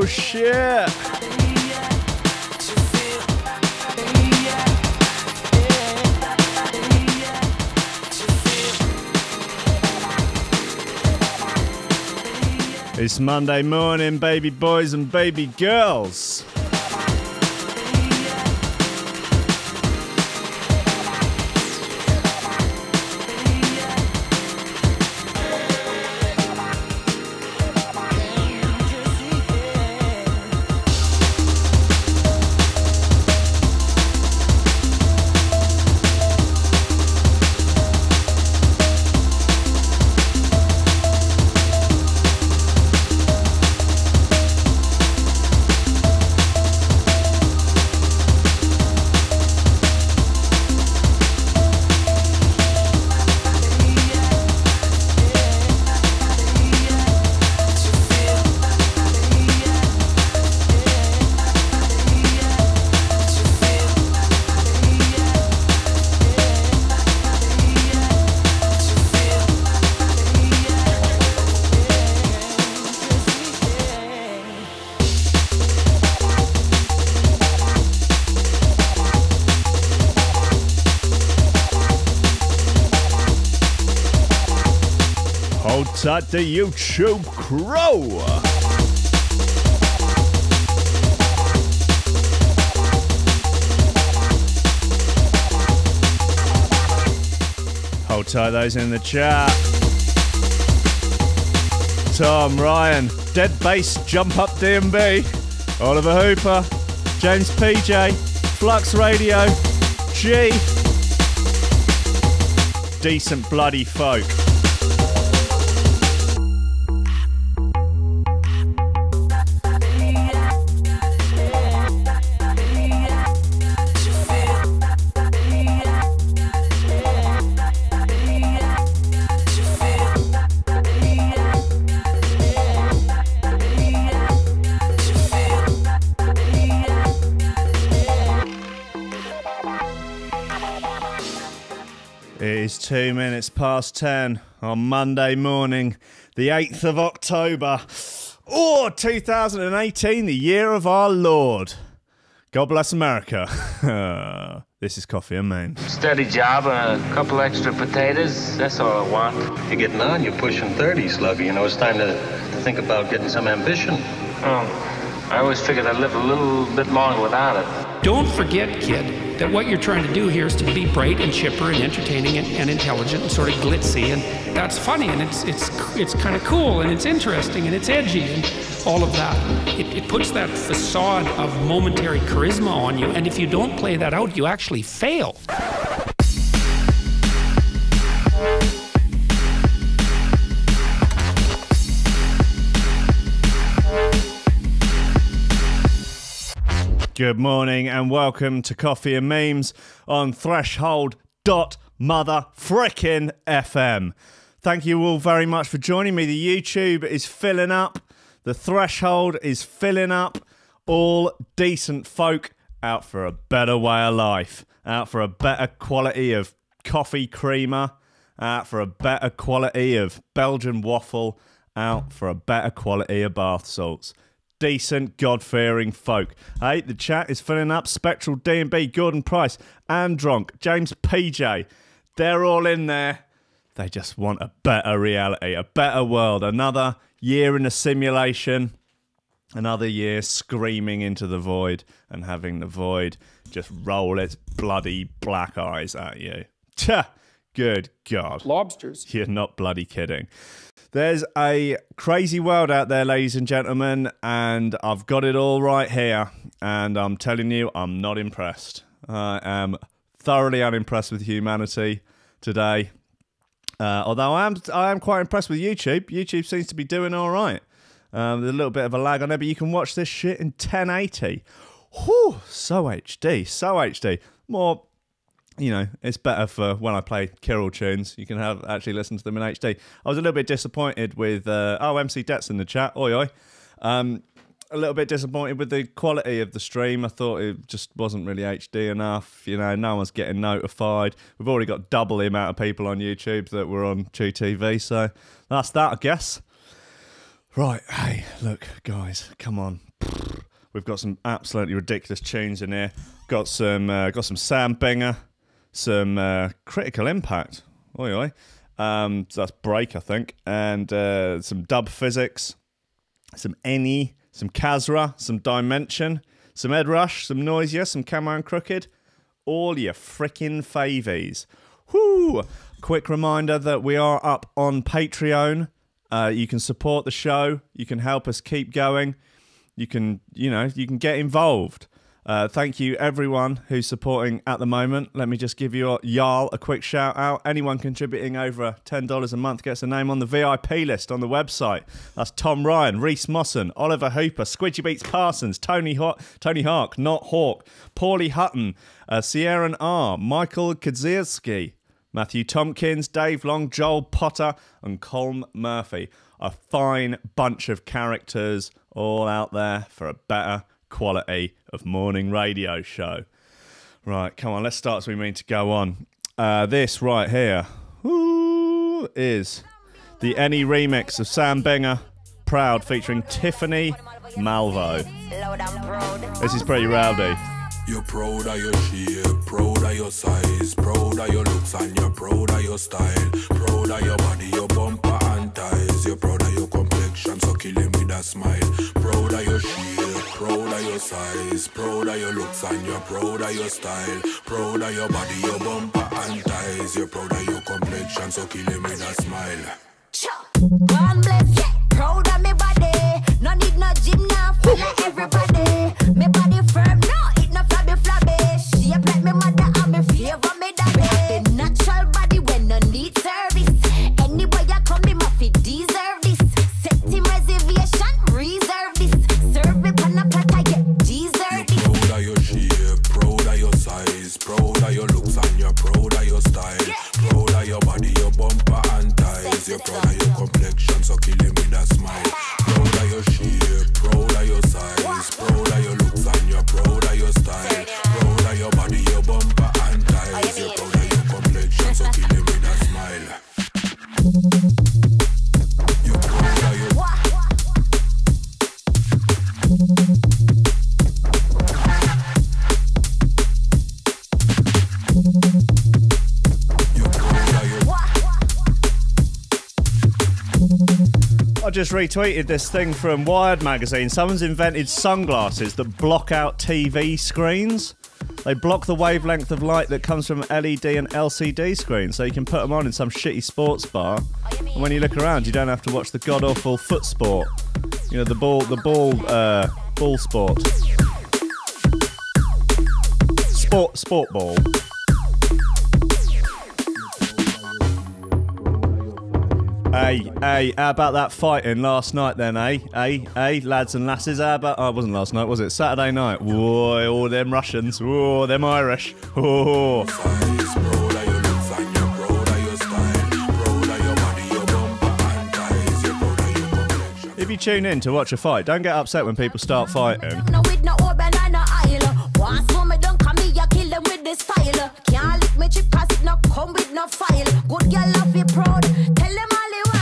Oh shit! It's Monday morning, baby boys and baby girls. At the YouTube crow. Hold tight those in the chat. Tom, Ryan, Dead Bass, Jump Up DMB, Oliver Hooper, James PJ, Flux Radio, G, Decent Bloody Folk. It is 2 minutes past 10 on Monday morning, the 8th of October. 2018, the year of our Lord. God bless America. This is Coffee and Memes. Steady job and a couple extra potatoes, that's all I want. You're getting on, you're pushing 30, Sluggy. You know, it's time to think about getting some ambition. Oh, I always figured I'd live a little bit longer without it. Don't forget, kid, that what you're trying to do here is to be bright and chipper and entertaining and intelligent and sort of glitzy, and that's funny, and it's kind of cool, and it's interesting, and it's edgy, and all of that. It puts that facade of momentary charisma on you, and if you don't play that out, you actually fail. Good morning and welcome to Coffee and Memes on Threshold.motherfrickin' Thank you all very much for joining me. The YouTube is filling up. The Threshold is filling up. All decent folk out for a better way of life. Out for a better quality of coffee creamer. Out for a better quality of Belgian waffle. Out for a better quality of bath salts. Decent, God-fearing folk. Hey, the chat is filling up. Spectral D&B, Gordon Price, Andronk, James PJ. They're all in there. They just want a better reality, a better world. Another year in a simulation. Another year screaming into the void and having the void just roll its bloody black eyes at you. Tch, good God. Lobsters. You're not bloody kidding. There's a crazy world out there, ladies and gentlemen, and I've got it all right here, and I'm telling you, I'm not impressed. I am thoroughly unimpressed with humanity today, although I am quite impressed with YouTube. YouTube seems to be doing all right. There's a little bit of a lag on there, but you can watch this shit in 1080. Whew, so HD, so HD. More... You know, it's better for when I play Kirill tunes. You can actually listen to them in HD. I was a little bit disappointed with... MC Det's in the chat. Oi, oi. A little bit disappointed with the quality of the stream. I thought it just wasn't really HD enough. You know, no one's getting notified. We've already got double the amount of people on YouTube that were on TV, so that's that, I guess. Right, hey, look, guys, come on. We've got some absolutely ridiculous tunes in here. Got some Sam Binger, some Critical Impact. Oi, oi. So that's Break, I think. And some Dub Physics, some Any, some Kazra, some Dimension, some Ed Rush, some Noisia, some Cameron Crooked. All your frickin' favies. Whoo! Quick reminder that we are up on Patreon. You can support the show. You can help us keep going. You can get involved. Thank you, everyone who's supporting at the moment. Let me just give you y'all a quick shout out. Anyone contributing over $10 a month gets a name on the VIP list on the website. That's Tom Ryan, Reese Mosson, Oliver Hooper, Squidgy Beats Parsons, Tony Hawk, Not Hawk, Paulie Hutton, Sierra R, Michael Kaczynski, Matthew Tompkins, Dave Long, Joel Potter, and Colm Murphy. A fine bunch of characters all out there for a better quality of morning radio show. Right, come on, let's start as we mean to go on. This right here is the Any remix of Sam Binger, Proud, featuring Tiffany Malvo. This is pretty rowdy. You're proud of your shape, proud of your size, proud of your looks and you're proud of your style, proud of your body, your bumper and thighs, you're proud of your complexion, so kill him with a smile, proud of your shape, proud of your size, proud of your looks and you're proud of your style, proud of your body, your bumper and thighs, you're proud of your complexion, so kill him with a smile. God bless, yeah. Proud of me body, no need no gym now, full of everybody, me body firm, no, it no flabby, shape like me mother and me favor me daddy, the natural body when no need service, anywhere you come me must deserve this, set him reservation, reserve this, serve me pan a plate I get dessert this. You're proud of your shape, proud of your size, proud of your looks and you're proud of your style, proud of your body, your bumper and thighs, you're proud of your complexion, so kill him with a smile. Proud of your shape, proud of your size, proud of your looks and you're proud of your style, proud of your body, your bumper and thighs, you're proud of your complexion, so kill him with a smile. You're proud of your I just retweeted this thing from Wired magazine. Someone's invented sunglasses that block out TV screens. They block the wavelength of light that comes from LED and LCD screens, so you can put them on in some shitty sports bar. And when you look around, you don't have to watch the god-awful foot sport. You know, the ball sport. Sport ball. Hey, how about that fighting last night then, lads and lasses, how about... Oh, it wasn't last night, was it? Saturday night. Whoa, all them Russians. Whoa, them Irish. Whoa. If you tune in to watch a fight, don't get upset when people start fighting. No with no open and no aisle. Once for me don't come me, you kill them with the style. Can't lick me chip cause it no come with no file. Good girl love you proud. Tell them all the while.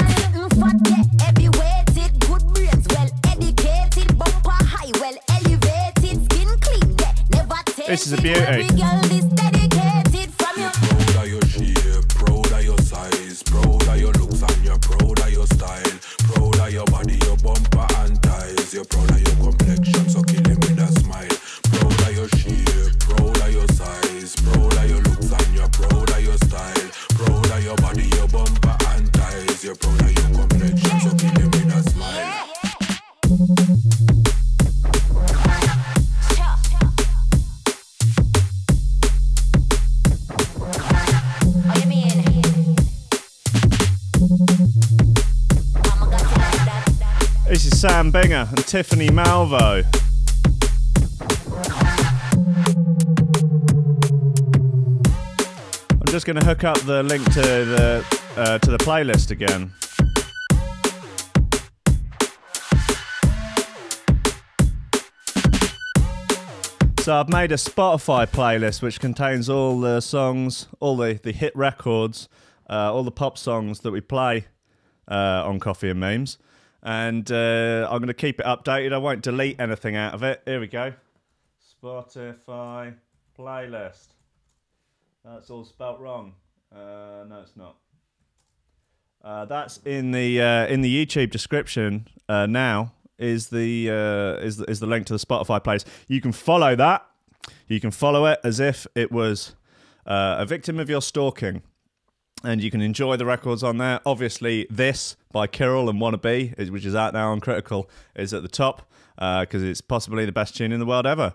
Fat yeah, heavy weighted, good brains, well educated, bumper high, well elevated, skin clean, yeah, never take. This is a beauty. Every girl is dedicated from you. Proud of your shape, proud of your size, proud of your looks and you're proud of your style, proud of your body, your bumper and thighs, you're proud of your complexion, so kill him with a smile. Proud of your shape, proud of your size, proud of your looks and you're proud of your style, proud of your body, your bumper and thighs, you're proud of your complexion, so kill him with a smile. This is Sam Binger and Tiffany Malvo. I'm just going to hook up the link to the playlist again. So I've made a Spotify playlist which contains all the songs, all the hit records, all the pop songs that we play on Coffee and Memes. And I'm going to keep it updated. I won't delete anything out of it. Here we go. Spotify playlist. That's all spelt wrong. No, it's not. That's in the YouTube description. Now is the link to the Spotify playlist. You can follow that. You can follow it as if it was a victim of your stalking, and you can enjoy the records on there. Obviously, this by Kirill and Wannabe, which is out now on Critical, is at the top because it's possibly the best tune in the world ever.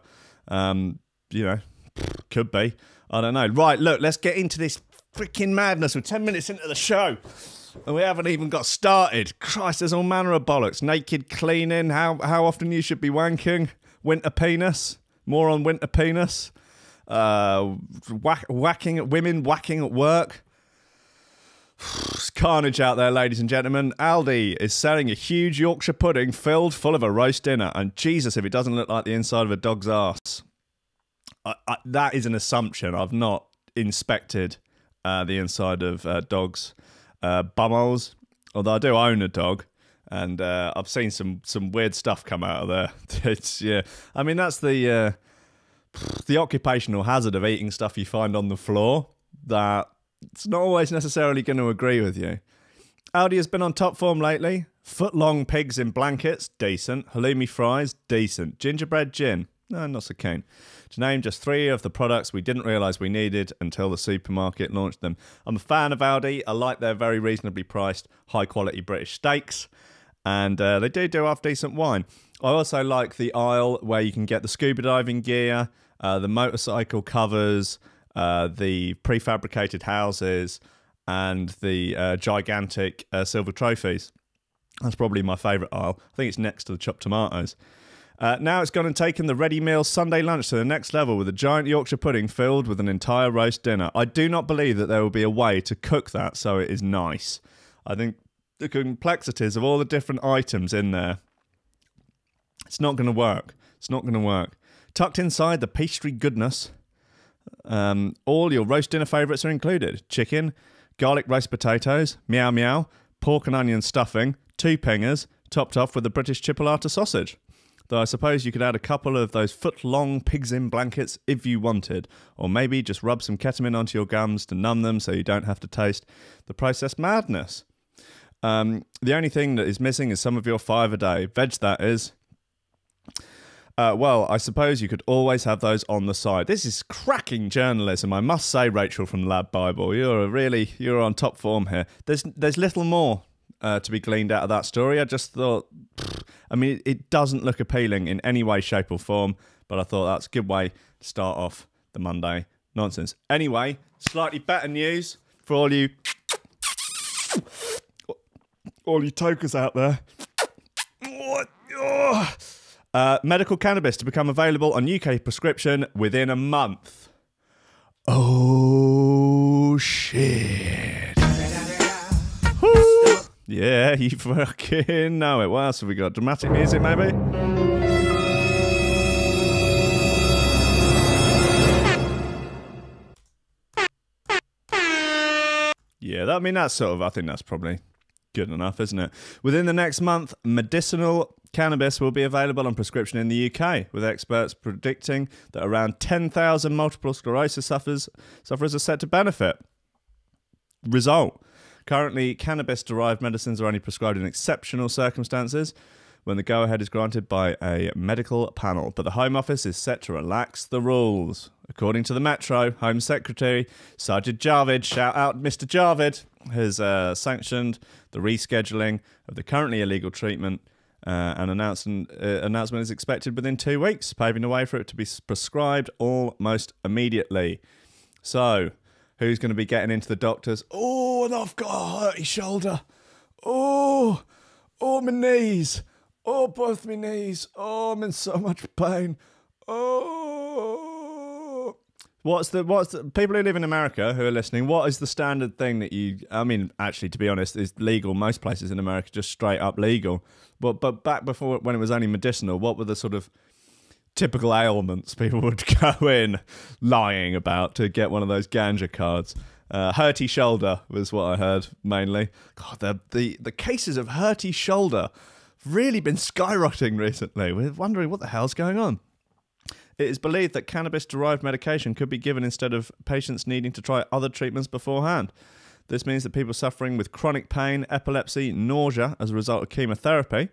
Could be. I don't know. Right, look, let's get into this freaking madness. We're 10 minutes into the show, and we haven't even got started. Christ, there's all manner of bollocks. Naked cleaning, how often you should be wanking, winter penis, more on winter penis, whacking at women, whacking at work. It's carnage out there, ladies and gentlemen. Aldi is selling a huge Yorkshire pudding filled full of a roast dinner, and Jesus, if it doesn't look like the inside of a dog's arse. That is an assumption. I've not inspected the inside of dogs' bumholes, although I do own a dog, and I've seen some weird stuff come out of there. I mean, that's the occupational hazard of eating stuff you find on the floor. That it's not always necessarily going to agree with you. Aldi has been on top form lately. Foot-long pigs in blankets, decent. Halloumi fries, decent. Gingerbread gin, no, not so keen. To name just 3 of the products we didn't realise we needed until the supermarket launched them. I'm a fan of Aldi. I like their very reasonably priced, high-quality British steaks. And they do have decent wine. I also like the aisle where you can get the scuba diving gear, the motorcycle covers, the prefabricated houses, and the gigantic silver trophies. That's probably my favourite aisle. I think it's next to the chopped tomatoes. Now it's gone and taken the ready meal Sunday lunch to the next level with a giant Yorkshire pudding filled with an entire roast dinner. I do not believe that there will be a way to cook that so it is nice. I think the complexities of all the different items in there, it's not going to work. It's not going to work. Tucked inside the pastry goodness, all your roast dinner favourites are included. Chicken, garlic roast potatoes, meow meow, pork and onion stuffing, 2 pingers, topped off with a British chipolata sausage. Though I suppose you could add a couple of those foot-long pigs in blankets if you wanted. Or maybe just rub some ketamine onto your gums to numb them so you don't have to taste the processed madness. The only thing that is missing is some of your 5 a day. Veg, that is. Well, I suppose you could always have those on the side. This is cracking journalism, I must say, Rachel from Lab Bible. You're on top form here. There's little more to be gleaned out of that story. I just thought, it doesn't look appealing in any way, shape or form, but I thought that's a good way to start off the Monday nonsense. Anyway, slightly better news for all you tokers out there. Medical cannabis to become available on UK prescription within a month. Oh, shit. Woo. Yeah, you fucking know it. What else have we got? Dramatic music, maybe? Yeah, I think that's probably good enough, isn't it? Within the next month, medicinal cannabis will be available on prescription in the UK, with experts predicting that around 10,000 multiple sclerosis sufferers are set to benefit. Result: currently, cannabis-derived medicines are only prescribed in exceptional circumstances when the go-ahead is granted by a medical panel, but the Home Office is set to relax the rules. According to the Metro, Home Secretary Sajid Javid, shout out Mr. Javid, has sanctioned the rescheduling of the currently illegal treatment. An announcement is expected within 2 weeks, paving the way for it to be prescribed almost immediately. So, who's going to be getting into the doctors? Oh, and I've got a hurty shoulder. Oh, my knees. Oh, both my knees. Oh, I'm in so much pain. Oh. What's the people who live in America who are listening, what is the standard thing that actually, to be honest, is legal most places in America, just straight up legal. But back before, when it was only medicinal, what were the sort of typical ailments people would go in lying about to get one of those ganja cards? Hurty shoulder was what I heard mainly. God, the cases of hurty shoulder really been skyrocketing recently. We're wondering what the hell's going on. It is believed that cannabis-derived medication could be given instead of patients needing to try other treatments beforehand. This means that people suffering with chronic pain, epilepsy, nausea as a result of chemotherapy,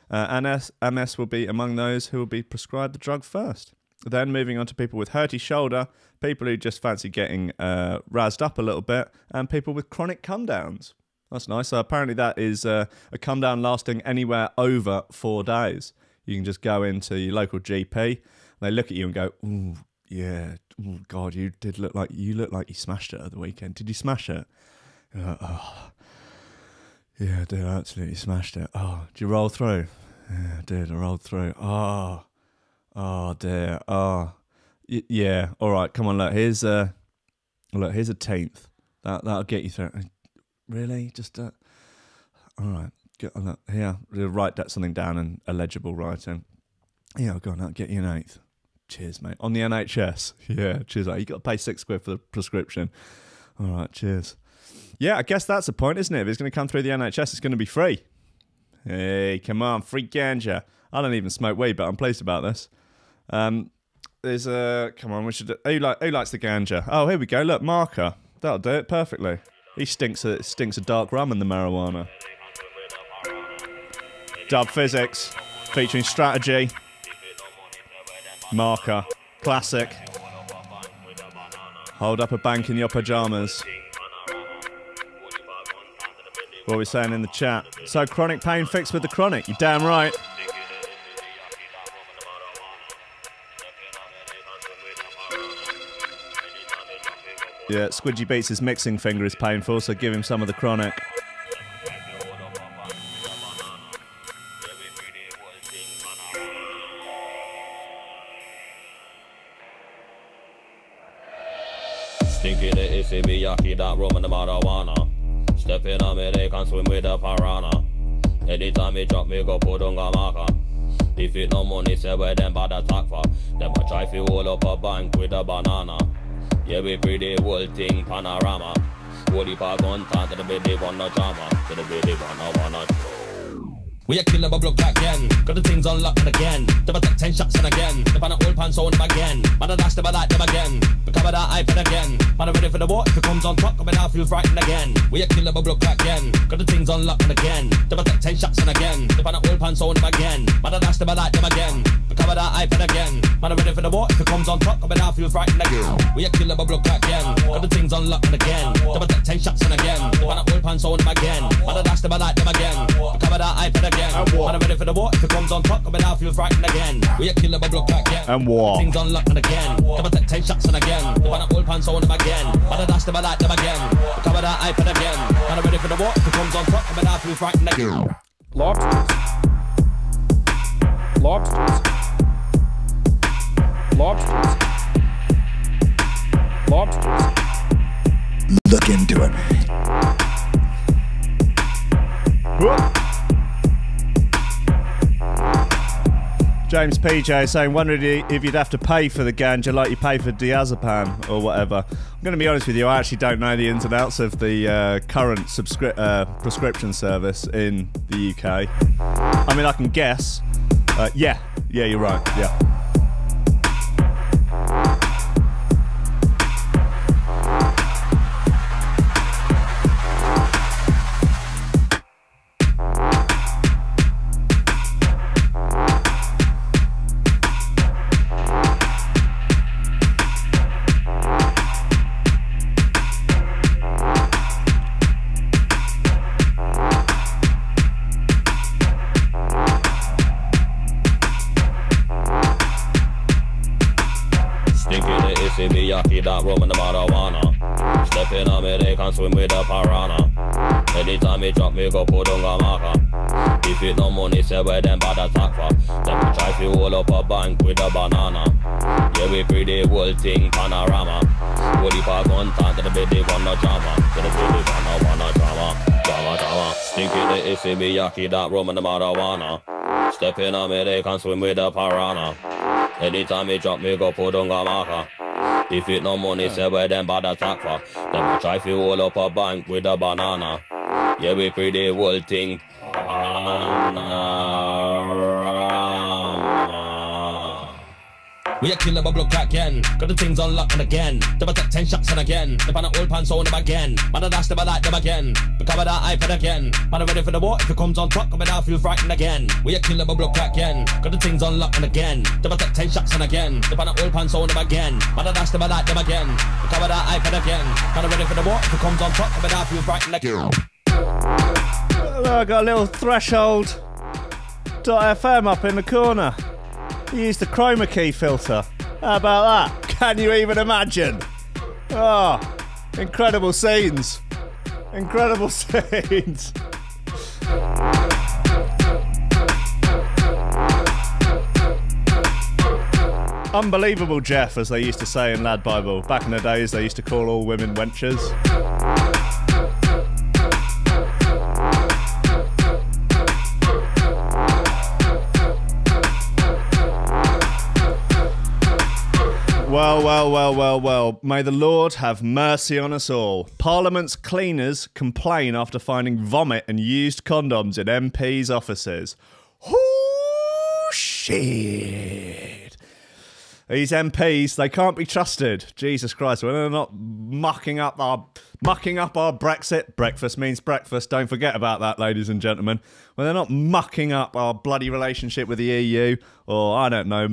and MS will be among those who will be prescribed the drug first. Then moving on to people with hurty shoulder, people who just fancy getting razzed up a little bit, and people with chronic come-downs. That's nice. So apparently that is a come-down lasting anywhere over 4 days. You can just go into your local GP, they look at you and go, "Ooh, yeah, ooh, God, you look like you smashed it at the weekend. Did you smash it?" You're like, "Oh, yeah, I did. I absolutely smashed it. Oh, did you roll through?" "Yeah, I did. I rolled through. Oh dear. Oh, yeah. All right, come on. Look, here's a tenth. That'll get you through." "Really? Just all right. Look, here, write that something down in a legible writing. Yeah, go on. That'll get you an eighth. Cheers, mate. On the NHS. Yeah, cheers, mate. You got to pay £6 for the prescription. All right, cheers." Yeah, I guess that's the point, isn't it? If it's going to come through the NHS, it's going to be free. Hey, come on, free ganja. I don't even smoke weed, but I'm pleased about this. There's a... Come on, we should... Who likes the ganja? Oh, here we go. Look, Marker. That'll do it perfectly. He stinks of dark rum and the marijuana. Dub Physics, featuring Strategy. Marker. Classic. Hold up a bank in your pyjamas. What are we saying in the chat? So chronic pain fixed with the chronic. You're damn right. Yeah, Squidgy Beats' mixing finger is painful, so give him some of the chronic. Stinky the issy miyaki that rum and the marijuana. Step in on me, they can swim with the piranha. Anytime me drop me go put on a marker. If it no money, say where them bad attack for. Them a try fi hold up a bank with a banana. Yeah, we pretty whole thing panorama. Holy pa gun time to the baby wanna drama. To the baby wanna. We a kill a block again. Got the things unlocked again. Them a take 10 shots and again. Them on a old pants on them again. Man a dash them a light them again. Become that iPad again. Man a ready for the war. If it comes on top, coming out feel frightened again. We a kill a block again. Got the things unlocked again. Them a take 10 shots and again. Them on a old pants on them again. Man a dash them a light them again. Become that iPad again. Man a ready for the war. If it comes on top, coming out feel frightened again. We a kill a block again. Got the things unlocked again. Them a take 10 shots and again. Them on a old pants on them again. Man a dash them a light them again. Become that iPad again. Man a ready for the war. If it comes on top, coming out feel frightened again. We a kill a block again. And what? Things unlocked again. Them a take 10 shots and again. Them on a old pants on them again. Man a dash them a light them again. Become that iPad again. Man a ready for the war. If it comes on top, coming out feel frightened again. Lobsters. Lobsters. Lobsters. Lobsters. Look into it. Whoop. James PJ saying, wondered if you'd have to pay for the ganja like you pay for diazepam or whatever. I'm going to be honest with you, I actually don't know the ins and outs of the current prescription service in the UK. I mean, I can guess. Yeah, you're right, yeah. That rum and the marijuana. Step in on me, they can swim with the piranha. Anytime me drop me go put on a marker. If it no money, say where them bad attack for. Them we try to hold up a bank with a banana. Yeah, we pretty whole thing panorama. Holy pa gun time to the baby wanna drama. To the baby wanna drama. Drama. Stinky the issy miyaki that rum and the marijuana. Step in on me, they can swim with the piranha. Anytime me drop me go put on a marker. If it no money, say where them bad attack for. Them try to hold up a bank with a banana. Yeah, we pretty whole thing. We a kill them a block again. Got the things on lock and again. Them a take 10 shots and again. Them on a old pants on them again. Man a dash them a like them again. Become that iPad again. Man a ready for the war. If it comes on top, coming out feel frightened again. We a kill them a block again. Got the things on lock and again. Them a take 10 shots and again. Them on a old pants on them again. Man a dash them a like them again. Become that iPad again. Man a ready for the war. If it comes on top, coming out feel frightened again. Well, I got a little threshold .fm up in the corner. He used the chroma key filter. How about that? Can you even imagine? Oh, incredible scenes. Incredible scenes. Unbelievable Jeff, as they used to say in Lad Bible. Back in the days, they used to call all women wenches. Well. May the Lord have mercy on us all. Parliament's cleaners complain after finding vomit and used condoms in MPs' offices. Oh, shit. These MPs, they can't be trusted. Jesus Christ, when they're not mucking up our Brexit. Breakfast means breakfast. Don't forget about that, ladies and gentlemen. When they're not mucking up our bloody relationship with the EU, or, I don't know,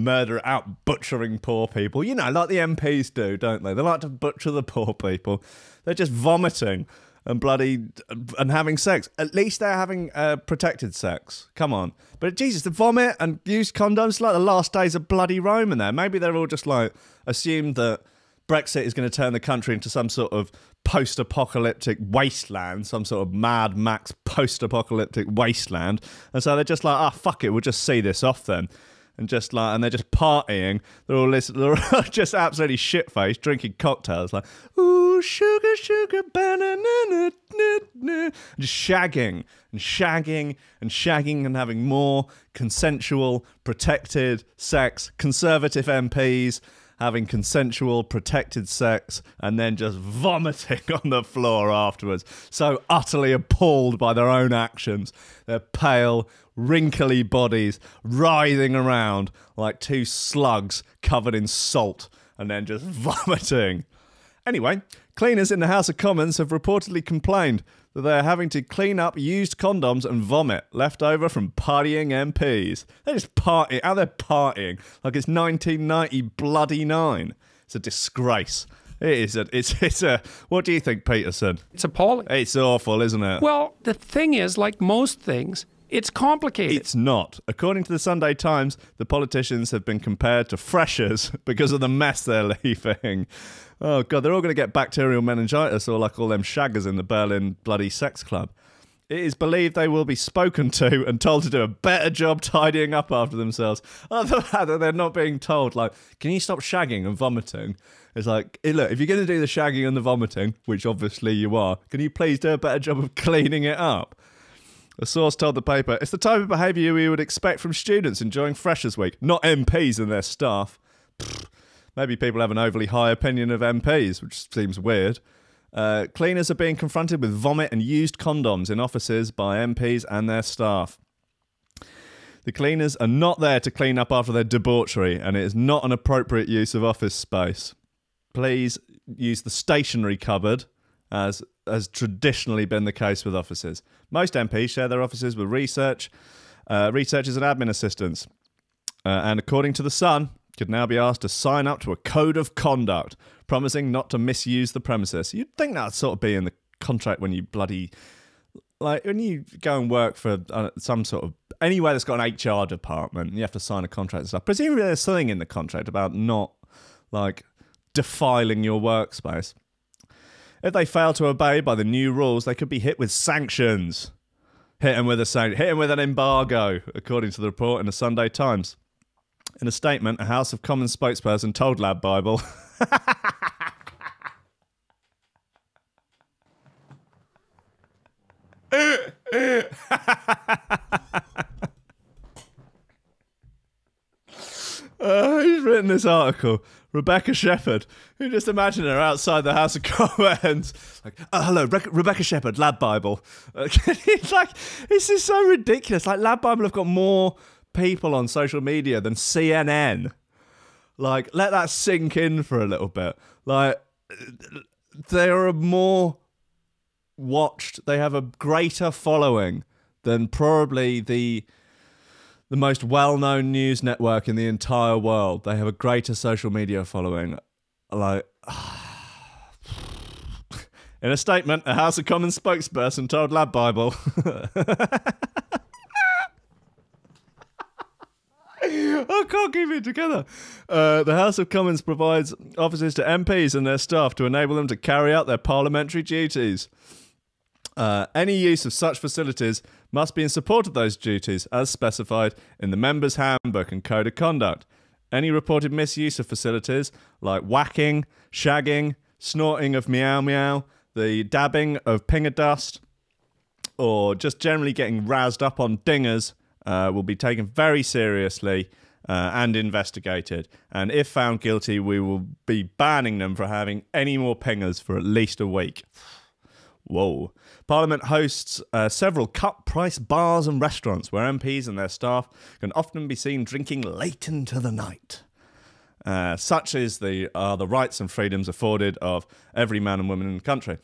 butchering poor people. You know, like the MPs do, don't they? They like to butcher the poor people. They're just vomiting and having sex. At least they're having protected sex. Come on. But Jesus, the vomit and used condoms, like the last days of bloody Rome in there. Maybe they're all just like assumed that Brexit is going to turn the country into some sort of post-apocalyptic wasteland, some sort of Mad Max post-apocalyptic wasteland. And so they're just like, fuck it, we'll just see this off then. And they're just partying. They're all just absolutely shit-faced, drinking cocktails like, ooh, sugar, sugar, banana, just shagging and having more consensual, protected sex. Conservative MPs having consensual, protected sex, and then just vomiting on the floor afterwards. So utterly appalled by their own actions. Their pale, wrinkly bodies writhing around like two slugs covered in salt, and then just vomiting. Anyway, cleaners in the House of Commons have reportedly complained that they're having to clean up used condoms and vomit left over from partying MPs. They're just partying. How they're partying like it's 1999. It's a disgrace. It's a. What do you think, Peterson? It's appalling. It's awful, isn't it? Well, the thing is, like most things, it's complicated. It's not. According to the Sunday Times, the politicians have been compared to freshers because of the mess they're leaving. Oh, God, they're all going to get bacterial meningitis or like all them shaggers in the Berlin bloody sex club. It is believed they will be spoken to and told to do a better job tidying up after themselves. Other than that, they're not being told, like, can you stop shagging and vomiting? It's like, hey, look, if you're going to do the shagging and the vomiting, which obviously you are, can you please do a better job of cleaning it up? A source told the paper, it's the type of behaviour we would expect from students enjoying Freshers' Week, not MPs and their staff. Maybe people have an overly high opinion of MPs, which seems weird. Cleaners are being confronted with vomit and used condoms in offices by MPs and their staff. The cleaners are not there to clean up after their debauchery, and it is not an appropriate use of office space. Please use the stationery cupboard, as has traditionally been the case with offices. Most MPs share their offices with researchers and admin assistants. And according to The Sun, could now be asked to sign up to a code of conduct, promising not to misuse the premises. You'd think that'd sort of be in the contract when you bloody... Like, when you go and work for some sort of... Anywhere that's got an HR department, you have to sign a contract and stuff. Presumably there's something in the contract about not, like, defiling your workspace. If they fail to obey by the new rules, they could be hit with sanctions. Hit them with an embargo, according to the report in the Sunday Times. In a statement, a House of Commons spokesperson told Lad Bible... He's written this article. Rebecca Shepherd. You just imagine her outside the House of Commons. Like, hello, Rebecca Shepherd, Lad Bible. It's like, this is so ridiculous. Like, Lad Bible have got more people on social media than CNN. Like, let that sink in for a little bit. Like, they are more watched. They have a greater following than probably the most well-known news network in the entire world. They have a greater social media following. Like, in a statement, a House of Commons spokesperson told Lab Bible. I can't keep it together. The House of Commons provides offices to MPs and their staff to enable them to carry out their parliamentary duties. Any use of such facilities must be in support of those duties as specified in the Members' Handbook and Code of Conduct. Any reported misuse of facilities, like whacking, shagging, snorting of meow meow, the dabbing of pinger dust, or just generally getting razzed up on dingers, will be taken very seriously and investigated. And if found guilty, we will be banning them for having any more pingers for at least a week. Whoa. Parliament hosts several cut-price bars and restaurants where MPs and their staff can often be seen drinking late into the night. Such is the rights and freedoms afforded of every man and woman in the country.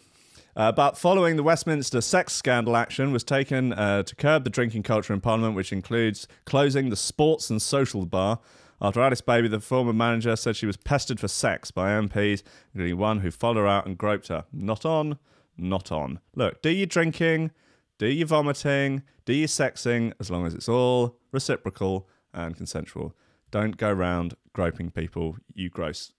But following the Westminster sex scandal, action was taken to curb the drinking culture in Parliament, which includes closing the Sports and Social Bar. After Alice Baby, the former manager, said she was pestered for sex by MPs, including one who followed her out and groped her. Not on. Not on. Look, do your drinking, do your vomiting, do your sexing, as long as it's all reciprocal and consensual. Don't go round groping people, you gross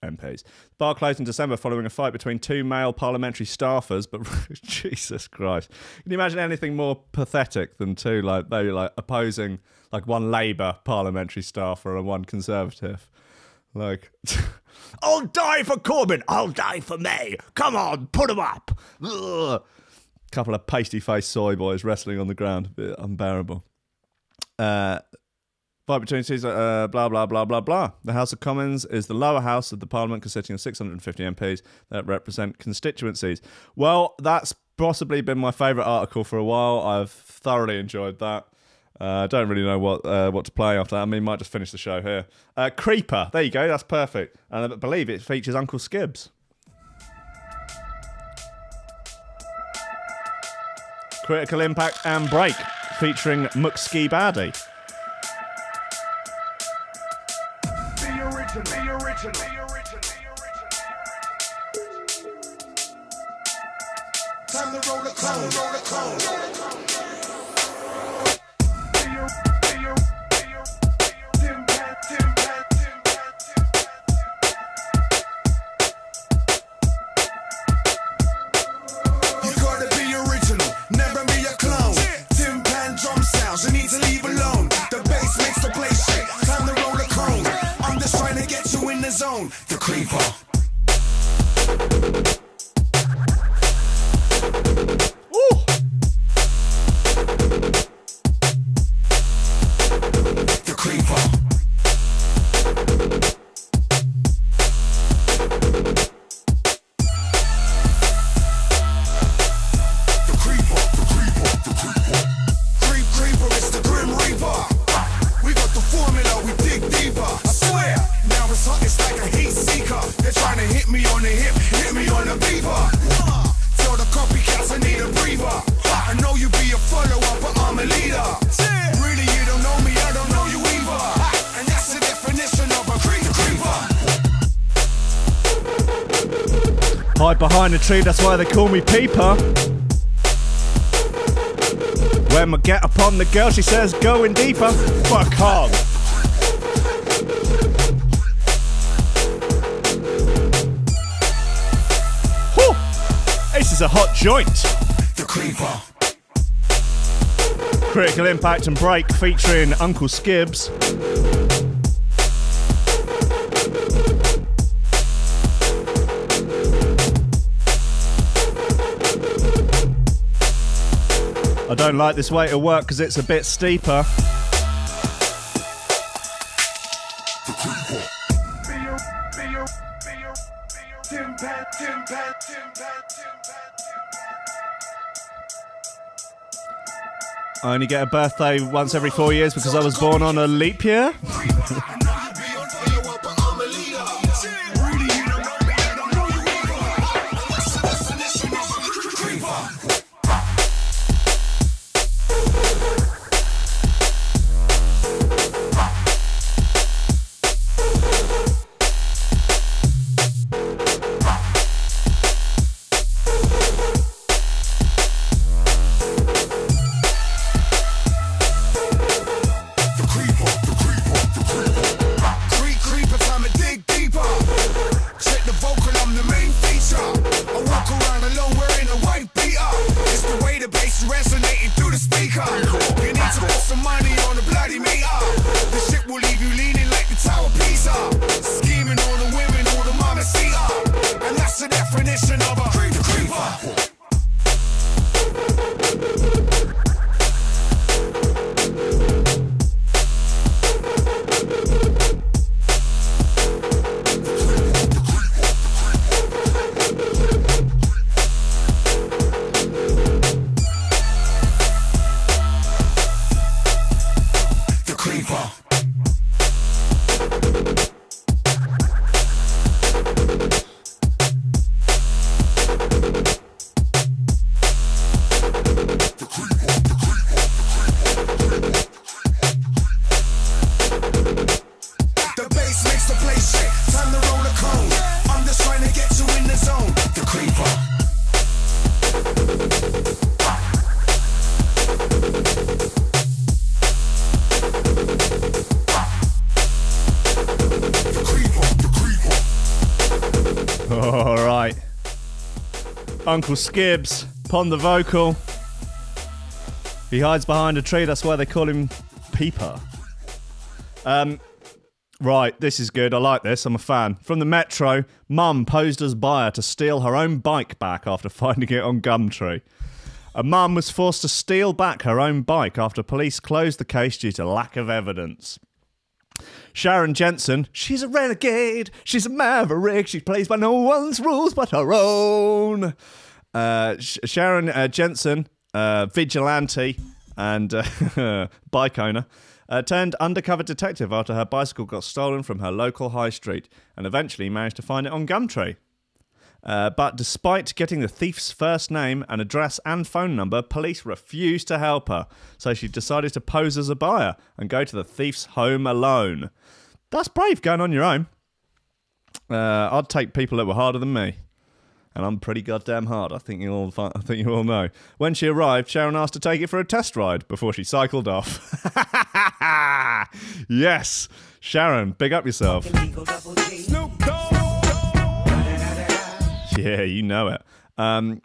MPs. The bar closed in December following a fight between two male parliamentary staffers, but Jesus Christ. Can you imagine anything more pathetic than two, like, they like opposing, like, one Labour parliamentary staffer and one Conservative? Like, I'll die for Corbyn, I'll die for May. Come on, put him up. Ugh. Couple of pasty-faced soy boys wrestling on the ground. A bit unbearable. Fight between two, blah, blah, blah, blah, blah. The House of Commons is the lower house of the Parliament, consisting of 650 MPs that represent constituencies. Well, that's possibly been my favourite article for a while. I've thoroughly enjoyed that. I don't really know what to play after that. I mean, might just finish the show here. Creeper. There you go. That's perfect. And I believe it features Uncle Skibbs. Critical Impact and Break, featuring Squidgy Bat. Be original, be original, be original. Time to roll the cone, roll the cone. You need to leave alone. The bass makes the place shake. Time to roll the cone. I'm just trying to get you in the zone. The creeper. The creeper. Hide behind a tree, that's why they call me Peeper. When I get upon the girl, she says, going deeper. Fuck hog. Whew. This is a hot joint. The creeper. Critical Impact and Break, featuring Uncle Skibbs. I don't like this way to work because it's a bit steeper. I only get a birthday once every 4 years because I was born on a leap year. the speaker. You need to put some money on the bloody meter. The shit will leave you leaning like the Tower of Pisa. Scheming on the women, all the mamacita. And that's the definition of a creeper. Uncle Skibbs, pon the vocal. He hides behind a tree, that's why they call him Peeper. Right, this is good, I like this, I'm a fan. From the Metro, mum posed as buyer to steal her own bike back after finding it on Gumtree. A mum was forced to steal back her own bike after police closed the case due to lack of evidence. Sharon Jensen, she's a renegade, she's a maverick, she plays by no one's rules but her own. Sharon Jensen, vigilante and bike owner, turned undercover detective after her bicycle got stolen from her local high street and eventually managed to find it on Gumtree. But despite getting the thief's first name and address and phone number, police refused to help her, so she decided to pose as a buyer and go to the thief's home alone. That's brave, going on your own. I'd take people that were harder than me. And I'm pretty goddamn hard, I think you all know. When she arrived, Sharon asked to take it for a test ride before she cycled off. Yes! Sharon, big up yourself. Yeah, you know it. And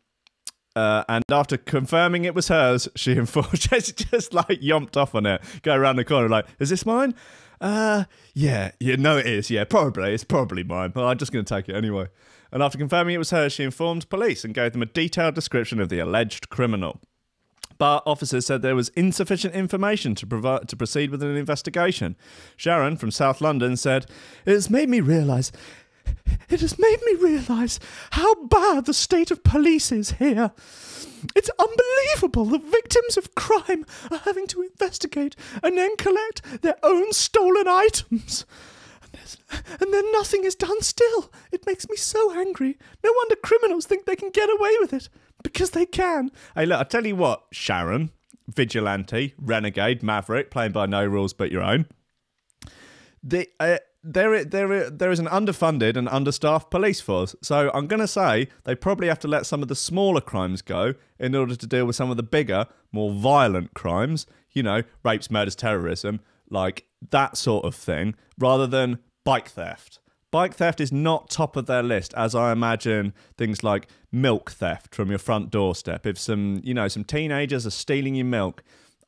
after confirming it was hers, she informed, just like yomped off on it, go around the corner like, is this mine? Yeah, no it is, yeah, probably, it's probably mine. Well, I'm just going to take it anyway. And after confirming it was hers, she informed police and gave them a detailed description of the alleged criminal. But officers said there was insufficient information to proceed with an investigation. Sharon from South London said, It has made me realise how bad the state of police is here. It's unbelievable the victims of crime are having to investigate and then collect their own stolen items. And then nothing is done still. It makes me so angry. No wonder criminals think they can get away with it. Because they can. Hey, look, I tell you what, Sharon, vigilante, renegade, maverick, playing by no rules but your own. There is an underfunded and understaffed police force. So I'm going to say they probably have to let some of the smaller crimes go in order to deal with some of the bigger, more violent crimes. You know, rapes, murders, terrorism, like that sort of thing, rather than bike theft. Bike theft is not top of their list, as I imagine things like milk theft from your front doorstep. If some teenagers are stealing your milk,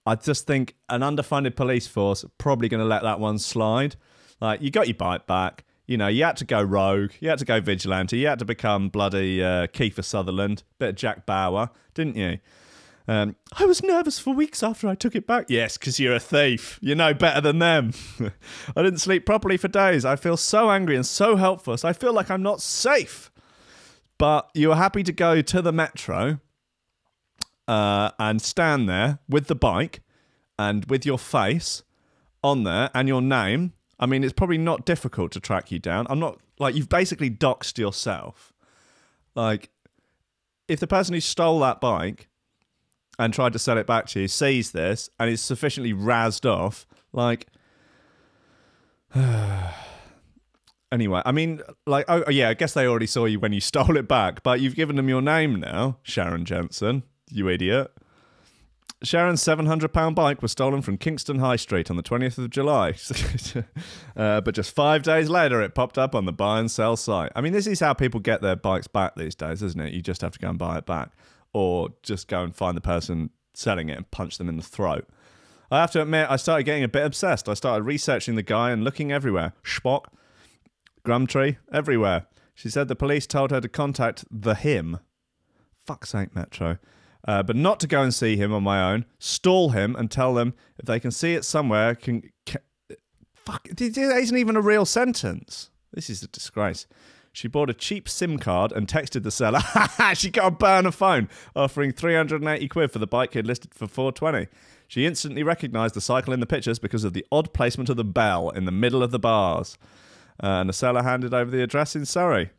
I just think an underfunded police force probably going to let that one slide. Like, you got your bike back, you know, you had to go rogue, you had to go vigilante, you had to become bloody Kiefer Sutherland, bit of Jack Bauer, didn't you? I was nervous for weeks after I took it back. Yes, because you're a thief. You know better than them. I didn't sleep properly for days. I feel so angry and so helpless. I feel like I'm not safe. But you were happy to go to the Metro and stand there with the bike and with your face on there and your name. I mean, it's probably not difficult to track you down. I'm not, like, you've basically doxed yourself. Like, if the person who stole that bike and tried to sell it back to you sees this and is sufficiently razzed off, like, anyway, I mean, like, oh yeah, I guess they already saw you when you stole it back, but you've given them your name now, Sharon Jensen, you idiot. Sharon's £700 bike was stolen from Kingston High Street on the 20th of July. But just 5 days later, it popped up on the buy and sell site. I mean, this is how people get their bikes back these days, isn't it? You just have to go and buy it back. Or just go and find the person selling it and punch them in the throat. I have to admit, I started getting a bit obsessed. I started researching the guy and looking everywhere. Spock, Grumtree, everywhere. She said the police told her to contact him. Fuck's sake, Metro. But not to go and see him on my own. Stall him and tell them if they can see it somewhere. Fuck, that isn't even a real sentence. This is a disgrace. She bought a cheap SIM card and texted the seller. She got a burner phone, offering 380 quid for the bike he'd listed for 420. She instantly recognised the cycle in the pictures because of the odd placement of the bell in the middle of the bars. And the seller handed over the address in Surrey.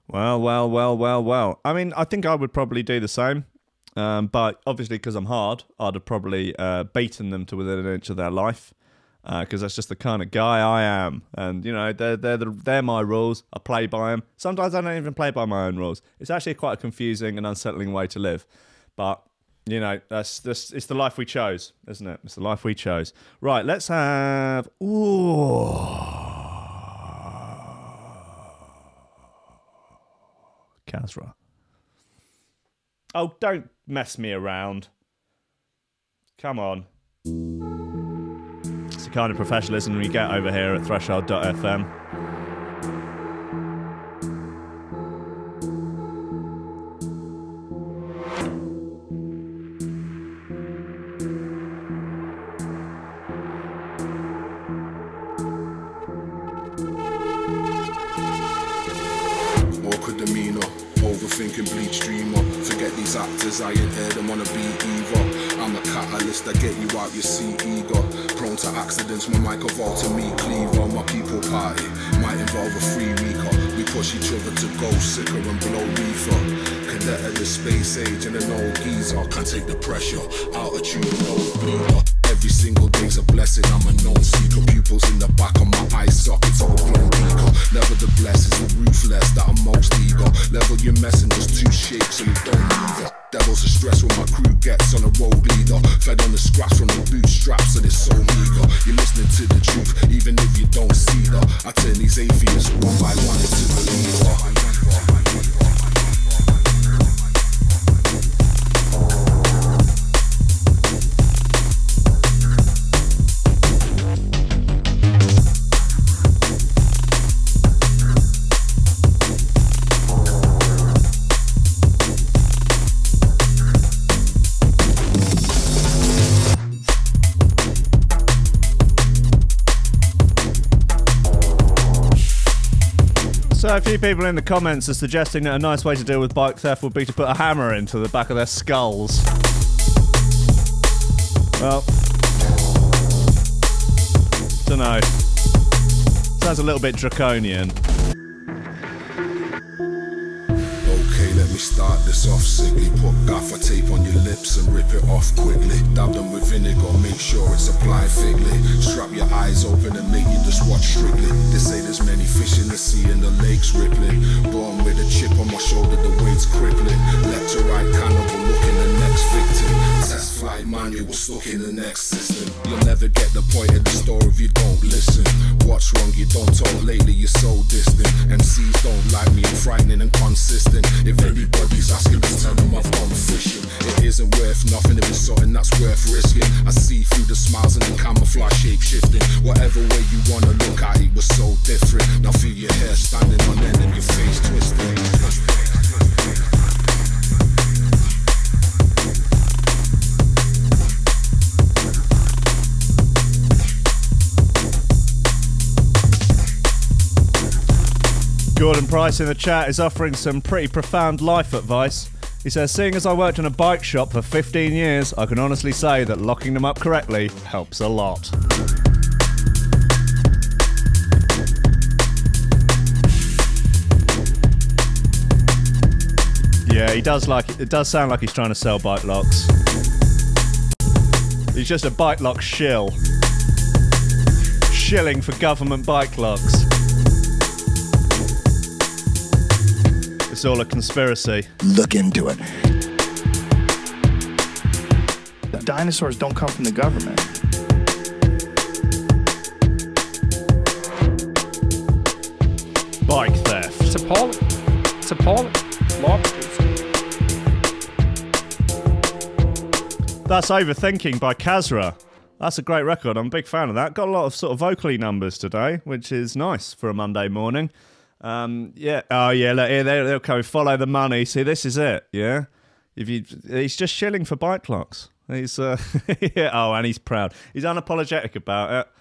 Well. I mean, I think I would probably do the same. But obviously, because I'm hard, I'd have probably beaten them to within an inch of their life. Because that's just the kind of guy I am. And, you know, they're my rules. I play by them. Sometimes I don't even play by my own rules. It's actually quite a confusing and unsettling way to live. But, you know, it's the life we chose, isn't it? It's the life we chose. Right, let's have... Kazra. Oh, don't mess me around. Come on. It's the kind of professionalism we get over here at Threshold.fm. Overthinking bleach dreamer. Forget these actors, I ain't heard them wanna be either. I'm a catalyst that get you out your seat eager. Prone to accidents, my mic evolved to me cleaver. My people party might involve a free weaker. We push each other to go sicker and blow reefer. Cadet of the space age and an old geezer. Can't take the pressure, altitude no breather. Every single day's a blessing, I'm a known seeker. Pupils in the back of my eye sockets, all grown weaker. Nevertheless, it's the ruthless that I'm most eager. Level your messengers, two shakes so you don't either. Devils are stressed when my crew gets on a road leader. Fed on the scraps from the bootstraps and it's so meager. You're listening to the truth, even if you don't see that. I turn these atheists one by one into believers. So a few people in the comments are suggesting that a nice way to deal with bike theft would be to put a hammer into the back of their skulls. Well, dunno. Sounds a little bit draconian. Okay, let me start this off sickly. Put gaffer tape on your lips and rip it off quickly. Dab them with vinegar, make sure it's applied thickly. Strap your eyes open and make you just watch strictly. They say there's many fish in the sea and the lake's rippling. Born with a chip on my shoulder, the weight's crippling. Left to right cannibal, looking the next victim. Test flight manual stuck in the next system. You'll never get the point of the story if you don't listen. What's wrong, you don't talk lately, you're so distant. MCs don't like me, I'm frightening and consistent. If anybody's asking, just tell them I've gone fishing. It isn't worth nothing if it's something that's worth risking. I see through the smiles and the camouflage shape shifting. Whatever way you wanna look at it was so different. Now feel your hair standing on end and your face twisting. Gordon Price in the chat is offering some pretty profound life advice. He says, seeing as I worked in a bike shop for 15 years, I can honestly say that locking them up correctly helps a lot. Yeah, it does sound like he's trying to sell bike locks. He's just a bike lock shill. Shilling for government bike locks. It's all a conspiracy. Look into it. Dinosaurs don't come from the government. Bike theft. It's appalling. It's appalling. Lobsters. That's Overthinking by Kazra. That's a great record. I'm a big fan of that. Got a lot of sort of vocally numbers today, which is nice for a Monday morning. Yeah. Oh, yeah. Look, here they'll come. Follow the money. See, this is it. Yeah. He's just shilling for bike clocks. He's yeah. Oh, and he's proud. He's unapologetic about it.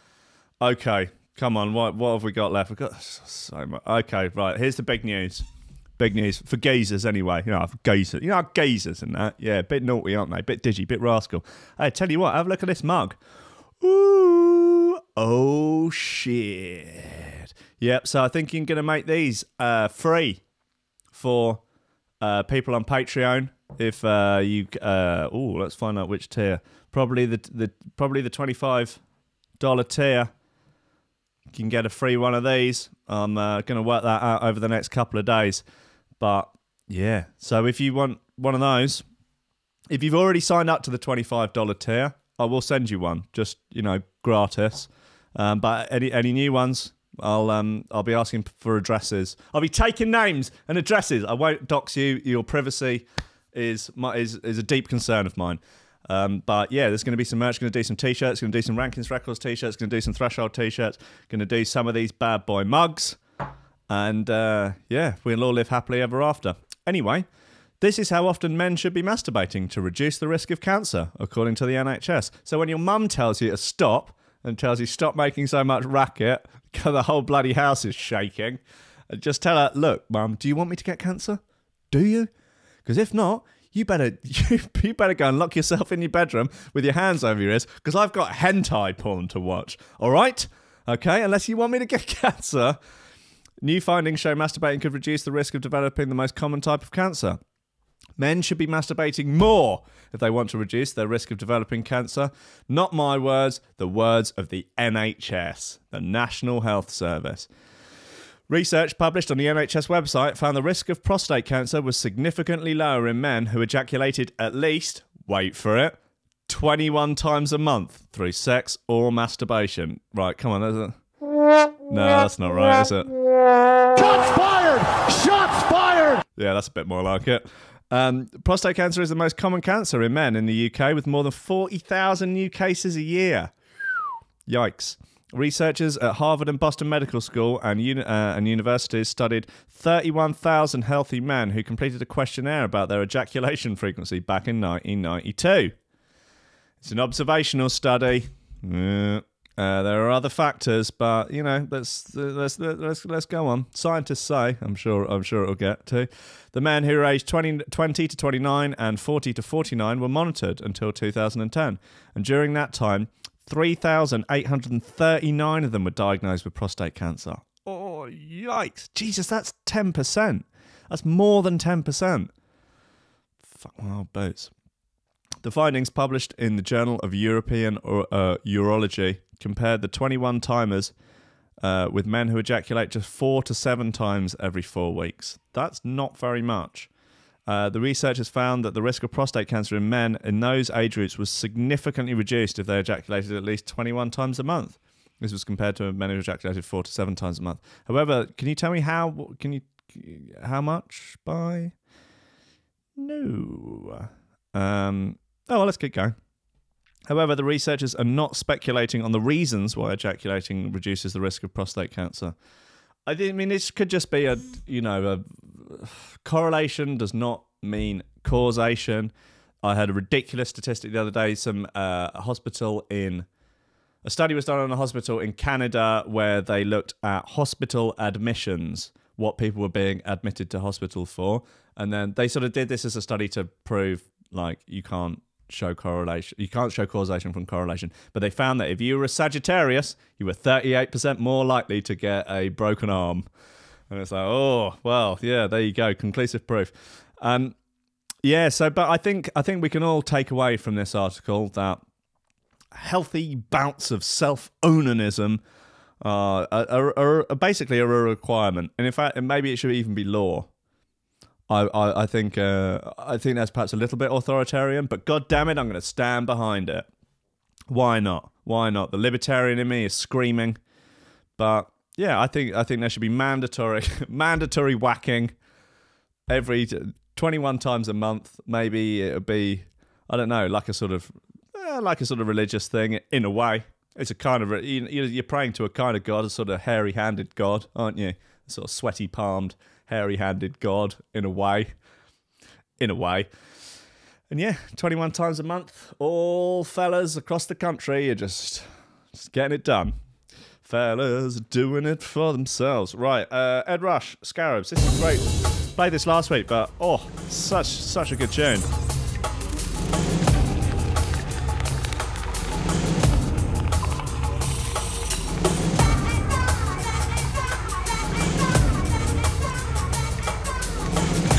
Okay. Come on. What have we got left? We've got so much. Okay. Right. Here's the big news. Big news for geezers, anyway. You know, for geezers. You know, geezers and that. Yeah, a bit naughty, aren't they? Bit digi, bit rascal. Hey, tell you what, have a look at this mug. Ooh, oh shit. Yep. So I think you're going to make these free for people on Patreon. If you, let's find out which tier. Probably the $25 tier. You can get a free one of these. I'm going to work that out over the next couple of days. But, yeah. So if you want one of those, if you've already signed up to the $25 tier, I will send you one. Just, you know, gratis. But any new ones, I'll be asking for addresses. I'll be taking names and addresses. I won't dox you. Your privacy is a deep concern of mine. But yeah, there's going to be some merch. Going to do some t-shirts. Going to do some Rankins Records t-shirts. Going to do some Threshold t-shirts. Going to do some of these bad boy mugs. And yeah, we'll all live happily ever after. Anyway, this is how often men should be masturbating to reduce the risk of cancer, according to the NHS. So when your mum tells you to stop and tells you stop making so much racket, the whole bloody house is shaking, just tell her, look, mum, do you want me to get cancer? Do you? Because if not, you better go and lock yourself in your bedroom with your hands over your ears, because I've got hentai porn to watch. All right? Okay, unless you want me to get cancer. New findings show masturbating could reduce the risk of developing the most common type of cancer. Men should be masturbating more if they want to reduce their risk of developing cancer. Not my words, the words of the NHS, the National Health Service. Research published on the NHS website found the risk of prostate cancer was significantly lower in men who ejaculated at least, wait for it, 21 times a month through sex or masturbation. Right, come on, no, that's not right, is it? Shots fired! Shots fired! Yeah, that's a bit more like it. Prostate cancer is the most common cancer in men in the UK, with more than 40,000 new cases a year. Yikes. Researchers at Harvard and Boston Medical School and universities studied 31,000 healthy men who completed a questionnaire about their ejaculation frequency back in 1992. It's an observational study. There are other factors, but you know, let's go on. Scientists say, I'm sure it'll get to. The men who were aged 20 to 29 and 40 to 49 were monitored until 2010, and during that time, 3,839 of them were diagnosed with prostate cancer. Oh, yikes! Jesus, that's 10%. That's more than 10%. Fuck my old boots. The findings published in the Journal of European Urology compared the 21 timers with men who ejaculate just 4 to 7 times every 4 weeks. That's not very much. The researchers found that the risk of prostate cancer in men in those age groups was significantly reduced if they ejaculated at least 21 times a month. This was compared to men who ejaculated 4 to 7 times a month. However, can you tell me how much by? No. Well, let's keep going. However, the researchers are not speculating on the reasons why ejaculating reduces the risk of prostate cancer. I mean, this could just be a correlation does not mean causation. I heard a ridiculous statistic the other day. A study was done on a hospital in Canada where they looked at hospital admissions, what people were being admitted to hospital for, and then they sort of did this as a study to prove like you can't show correlation. You can't show causation from correlation. But they found that if you were a Sagittarius, you were 38% more likely to get a broken arm. And it's like, oh, well, yeah, there you go. Conclusive proof. Yeah, so, but I think we can all take away from this article that healthy bouts of self-onanism are basically a requirement. And in fact, maybe it should even be law. I think that's perhaps a little bit authoritarian, but god damn it, I'm going to stand behind it. Why not? Why not? The libertarian in me is screaming, but yeah, I think there should be mandatory whacking every 21 times a month. Maybe it would be I don't know, like a sort of religious thing in a way. It's a kind of you're praying to a kind of God, a sort of hairy-handed God, aren't you? A sort of sweaty-palmed, hairy-handed God in a way. And yeah, 21 times a month, all fellas across the country are just getting it done. Fellas are doing it for themselves. Right, Ed Rush, Scarabs, this is great. Played this last week, but such a good tune.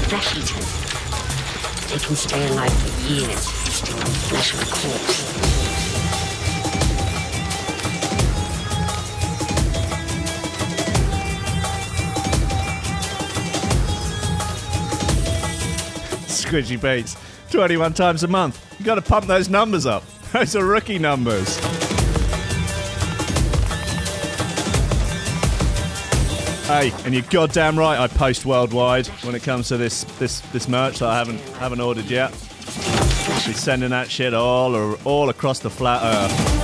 Flesh eaters. They can stay alive for years, still on flesh of a corpse. Squidgy Beats, 21 times a month. You got to pump those numbers up. Those are rookie numbers. Hey, and you're goddamn right I post worldwide when it comes to this merch that I haven't ordered yet. I'll be sending that shit all across the flat earth.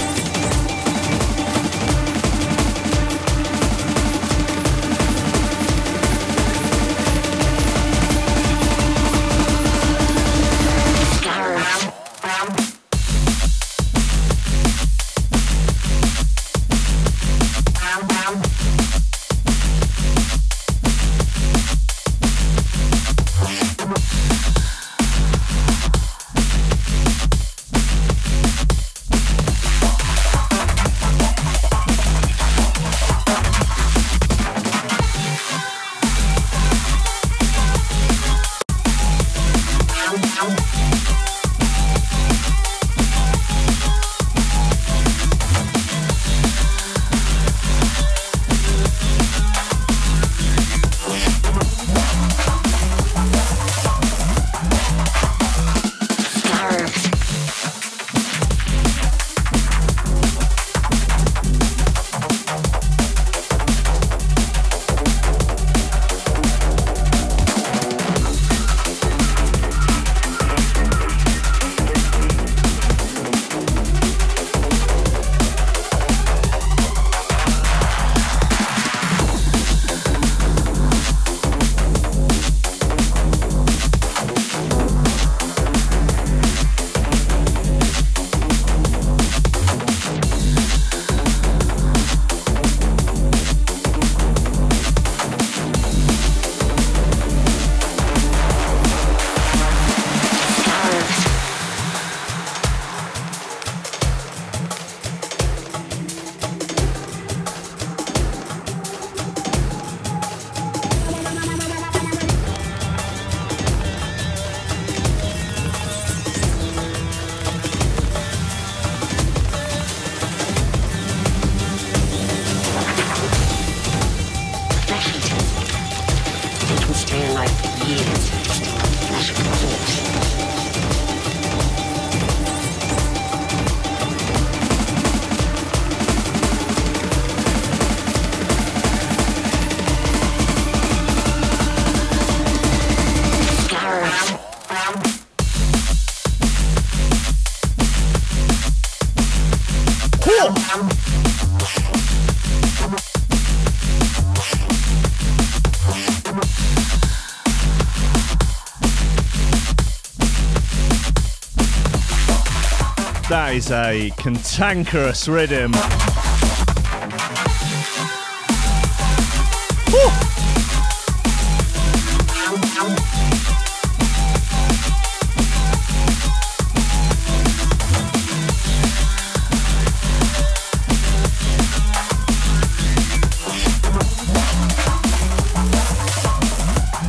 That is a cantankerous rhythm.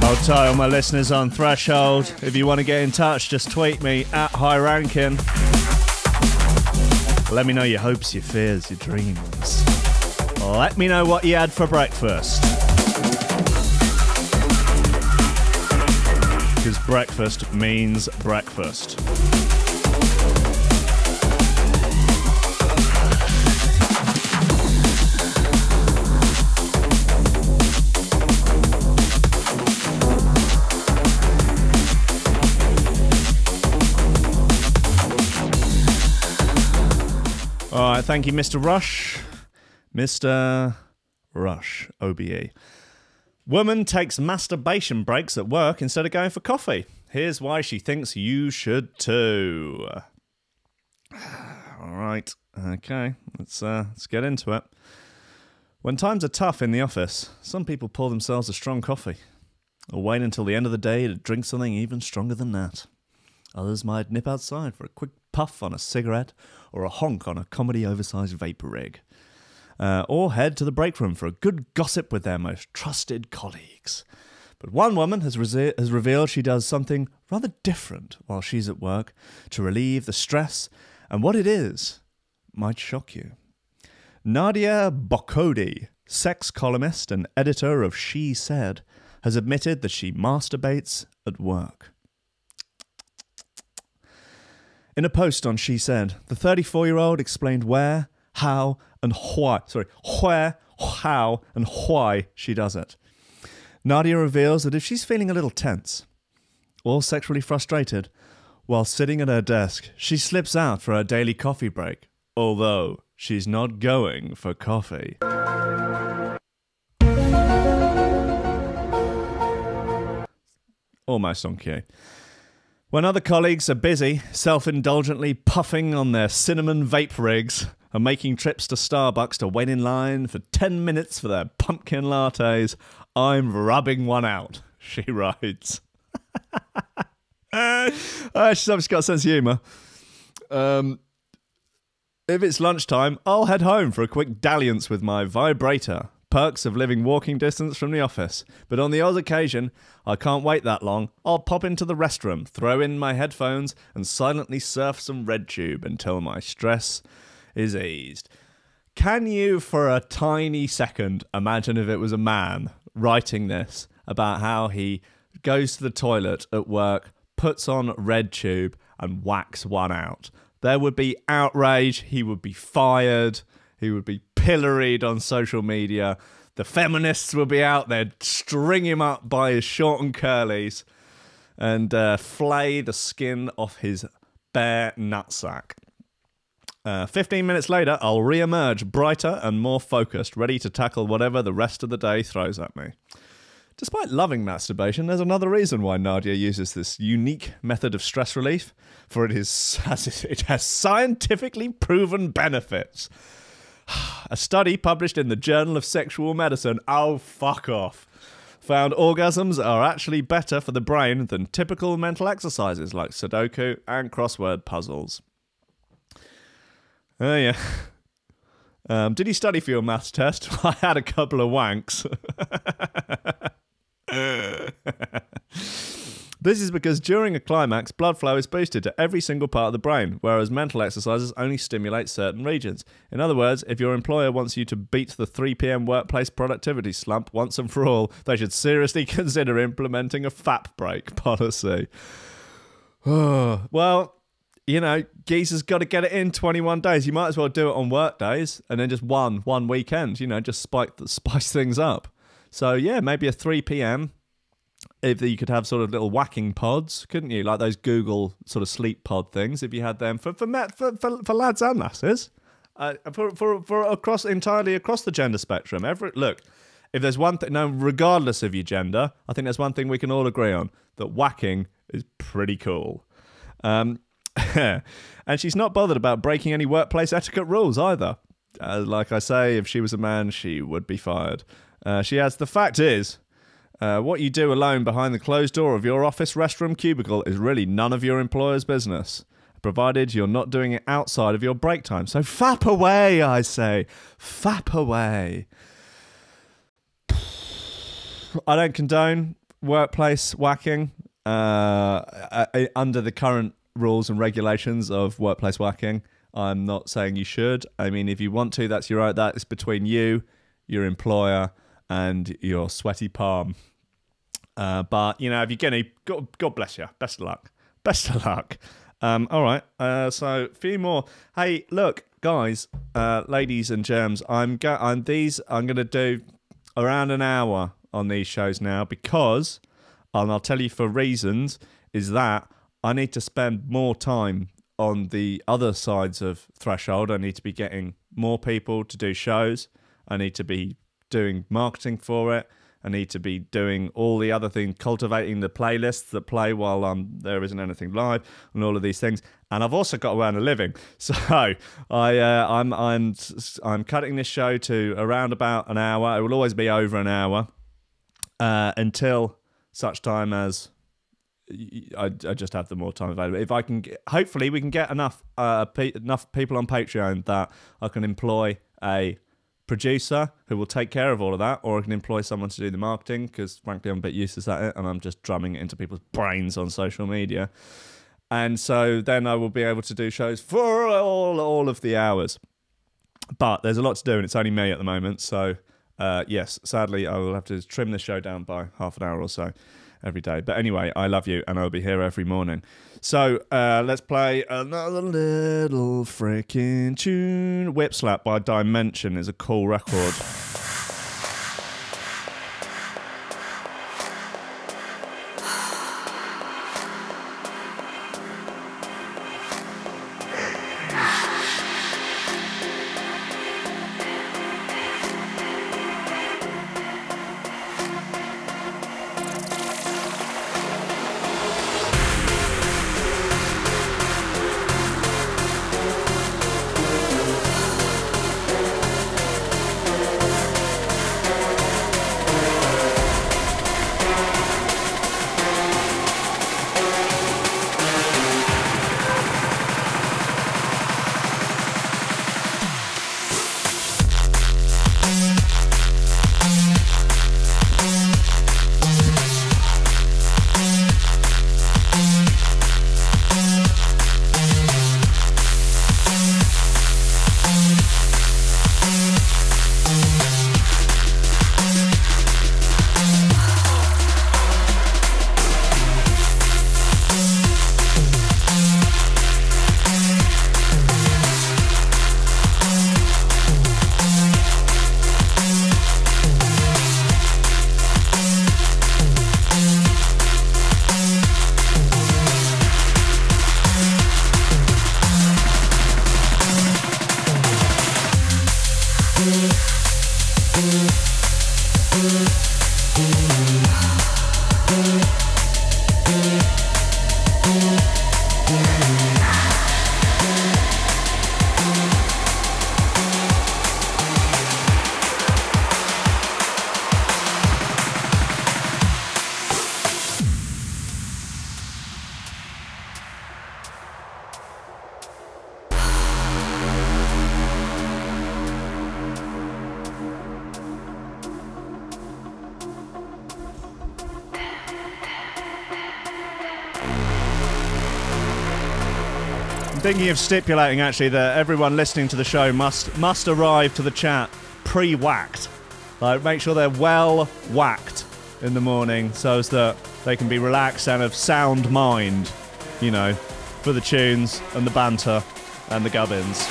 I'll tie all my listeners on Threshold. If you want to get in touch, just tweet me at High Rankin. Let me know your hopes, your fears, your dreams. Let me know what you had for breakfast. Because breakfast means breakfast. All right, thank you, Mr. Rush. Mr. Rush, OBE. Woman takes masturbation breaks at work instead of going for coffee. Here's why she thinks you should too. All right, okay, let's get into it. When times are tough in the office, some people pour themselves a strong coffee, or wait until the end of the day to drink something even stronger than that. Others might nip outside for a quick puff on a cigarette or a honk on a comedy-oversized vapor rig. Or head to the break room for a good gossip with their most trusted colleagues. But one woman has revealed she does something rather different while she's at work to relieve the stress, and what it is might shock you. Nadia Bokhodi, sex columnist and editor of She Said, has admitted that she masturbates at work. In a post on She Said, the 34-year-old explained where, how, and why she does it. Nadia reveals that if she's feeling a little tense or sexually frustrated while sitting at her desk, she slips out for her daily coffee break, although she's not going for coffee. Almost on cue. When other colleagues are busy, self-indulgently puffing on their cinnamon vape rigs and making trips to Starbucks to wait in line for 10 minutes for their pumpkin lattes, I'm rubbing one out, she writes. She's obviously got a sense of humour. If it's lunchtime, I'll head home for a quick dalliance with my vibrator. Perks of living walking distance from the office. But on the odd occasion, I can't wait that long. I'll pop into the restroom, throw in my headphones, and silently surf some RedTube until my stress is eased. Can you, for a tiny second, imagine if it was a man writing this about how he goes to the toilet at work, puts on RedTube, and whacks one out? There would be outrage. He would be fired. He would be pilloried on social media. The feminists would be out there, string him up by his short and curlies and flay the skin off his bare nutsack. 15 minutes later, I'll re-emerge brighter and more focused, ready to tackle whatever the rest of the day throws at me. Despite loving masturbation, there's another reason why Nadia uses this unique method of stress relief, for it has scientifically proven benefits. A study published in the Journal of Sexual Medicine, oh fuck off, found orgasms are actually better for the brain than typical mental exercises like Sudoku and crossword puzzles. Oh yeah. Did you study for your maths test? I had a couple of wanks. This is because during a climax, blood flow is boosted to every single part of the brain, whereas mental exercises only stimulate certain regions. In other words, if your employer wants you to beat the 3 p.m. workplace productivity slump once and for all, they should seriously consider implementing a FAP break policy. Well, you know, geezer's got to get it in 21 days. You might as well do it on work days and then just one weekend, you know, just spice things up. So, yeah, maybe a 3 p.m. If you could have sort of little whacking pods, couldn't you? Like those Google sort of sleep pod things, if you had them for lads and lasses, for entirely across the gender spectrum. Look, if there's one thing, no, regardless of your gender, I think there's one thing we can all agree on, that whacking is pretty cool. And she's not bothered about breaking any workplace etiquette rules either. Like I say, if she was a man, she would be fired. She adds, the fact is, what you do alone behind the closed door of your office restroom cubicle is really none of your employer's business, provided you're not doing it outside of your break time. So fap away, I say. Fap away. I don't condone workplace whacking under the current rules and regulations of workplace whacking. I'm not saying you should. I mean, if you want to, that's your right. That is between you, your employer, and your sweaty palm. But, you know, if you're going to, God bless you. Best of luck. Best of luck. All right. So, a few more. Hey, look, guys, ladies and germs, I'm going to do around an hour on these shows now because, and I'll tell you for reasons, is that I need to spend more time on the other sides of Threshold. I need to be getting more people to do shows. I need to be doing marketing for it. I need to be doing all the other things, cultivating the playlists that play while there isn't anything live, and all of these things. And I've also got to earn a living. So I'm cutting this show to around about an hour. It will always be over an hour until such time as I just have the more time available. If I can, hopefully we can get enough people on Patreon that I can employ a producer who will take care of all of that, or I can employ someone to do the marketing, because frankly I'm a bit useless at it and I'm just drumming it into people's brains on social media. And so then I will be able to do shows for all of the hours. But there's a lot to do and it's only me at the moment, so yes, sadly I will have to trim the show down by half an hour or so every day. But anyway, I love you and I'll be here every morning. So let's play another little freaking tune. Whip Slap by Dimension is a cool record. Thinking of stipulating actually that everyone listening to the show must arrive to the chat pre-whacked. Like, make sure they're well whacked in the morning so as that they can be relaxed and of sound mind, you know, for the tunes and the banter and the gubbins.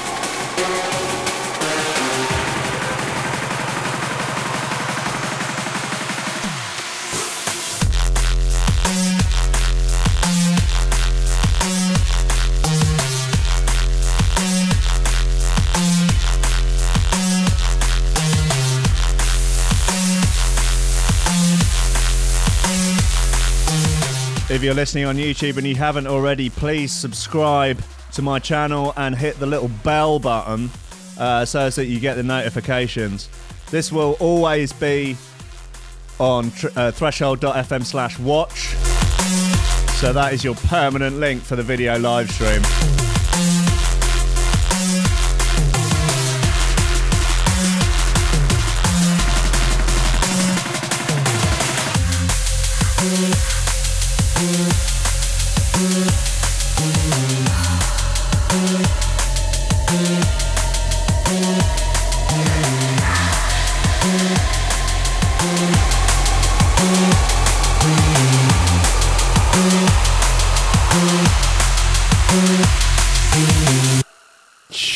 If you're listening on YouTube and you haven't already, please subscribe to my channel and hit the little bell button so that you get the notifications. This will always be on threshold.fm/watch. So that is your permanent link for the video live stream.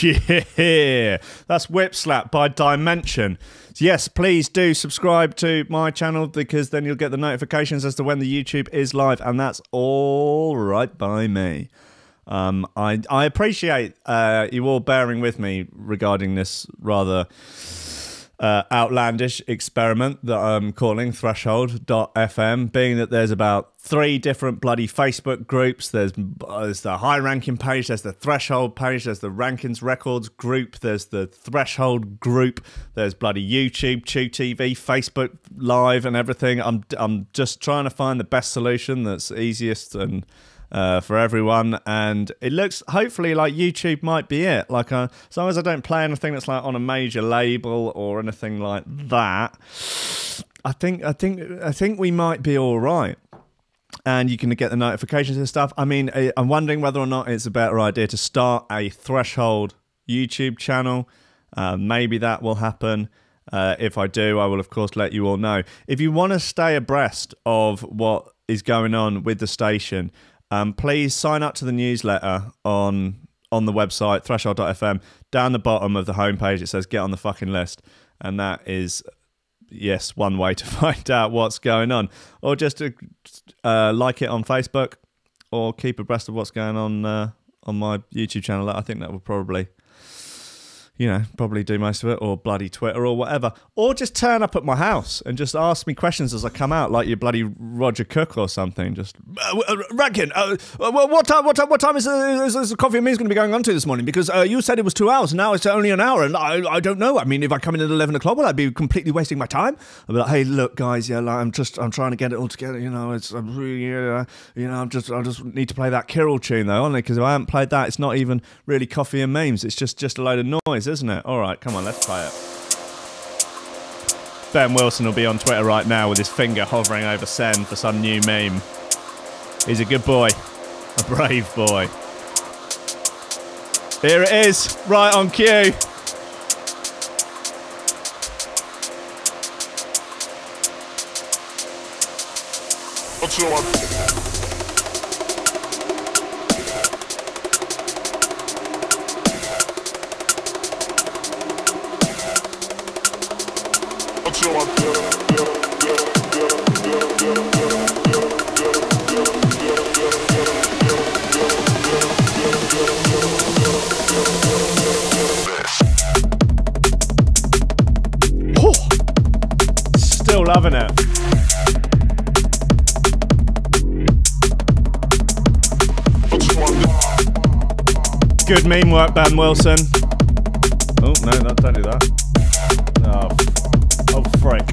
Yeah, that's Whip Slap by Dimension. Yes, please do subscribe to my channel because then you'll get the notifications as to when the YouTube is live, and that's all right by me. I appreciate you all bearing with me regarding this rather outlandish experiment that I'm calling Threshold.fm, being that there's about 3 different bloody Facebook groups. There's the high ranking page, there's the Threshold page, there's the Rankins Records group, there's the Threshold group, there's bloody YouTube, Chew TV, Facebook Live and everything. I'm just trying to find the best solution that's easiest and for everyone, and it looks hopefully like YouTube might be it. Like as long as I don't play anything that's like on a major label or anything like that, I think we might be all right. And you can get the notifications and stuff. I mean, I'm wondering whether or not it's a better idea to start a Threshold YouTube channel. Maybe that will happen. If I do, I will of course let you all know. If you want to stay abreast of what is going on with the station, please sign up to the newsletter on the website, threshold.fm. Down the bottom of the homepage, it says get on the fucking list. And that is, yes, one way to find out what's going on. Or just to like it on Facebook or keep abreast of what's going on my YouTube channel. I think that will probably do most of it, or bloody Twitter or whatever. Or just turn up at my house and just ask me questions as I come out, like you're bloody Roger Cook or something. Just, Rankin, what time is the Coffee and Me's going to be going on to this morning? Because you said it was 2 hours, and now it's only an hour, and I don't know. I mean, if I come in at 11 o'clock, will I be completely wasting my time? I'll be like, hey, look, guys, yeah, like, I'm trying to get it all together, I just need to play that Kirill tune, though, only because if I haven't played that, it's not even really Coffee and Memes. It's just a load of noise, isn't it? All right, come on, let's play it. Ben Wilson will be on Twitter right now with his finger hovering over send for some new meme. He's a good boy, a brave boy. Here it is, right on cue. Still loving it. Good meme work, Ben Wilson. Oh, no, don't do that. Oh, frick.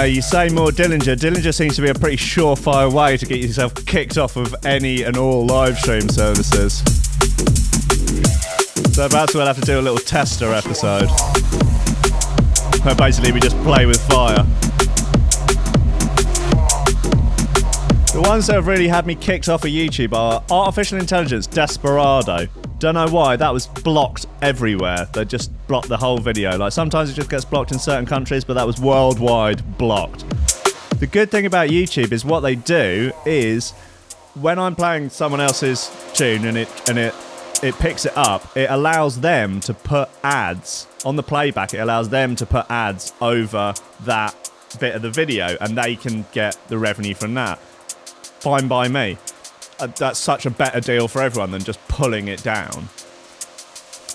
You say more Dillinger. Dillinger seems to be a pretty surefire way to get yourself kicked off of any and all live stream services. So perhaps we'll have to do a little tester episode where basically we just play with fire. The ones that have really had me kicked off of YouTube are Artificial Intelligence, Desperado. Don't know why, that was blocked everywhere. They just blocked the whole video. Like, sometimes it just gets blocked in certain countries, but that was worldwide blocked. The good thing about YouTube is what they do is when I'm playing someone else's tune and it picks it up, it allows them to put ads on the playback. It allows them to put ads over that bit of the video, and they can get the revenue from that. Fine by me. That's such a better deal for everyone than just pulling it down.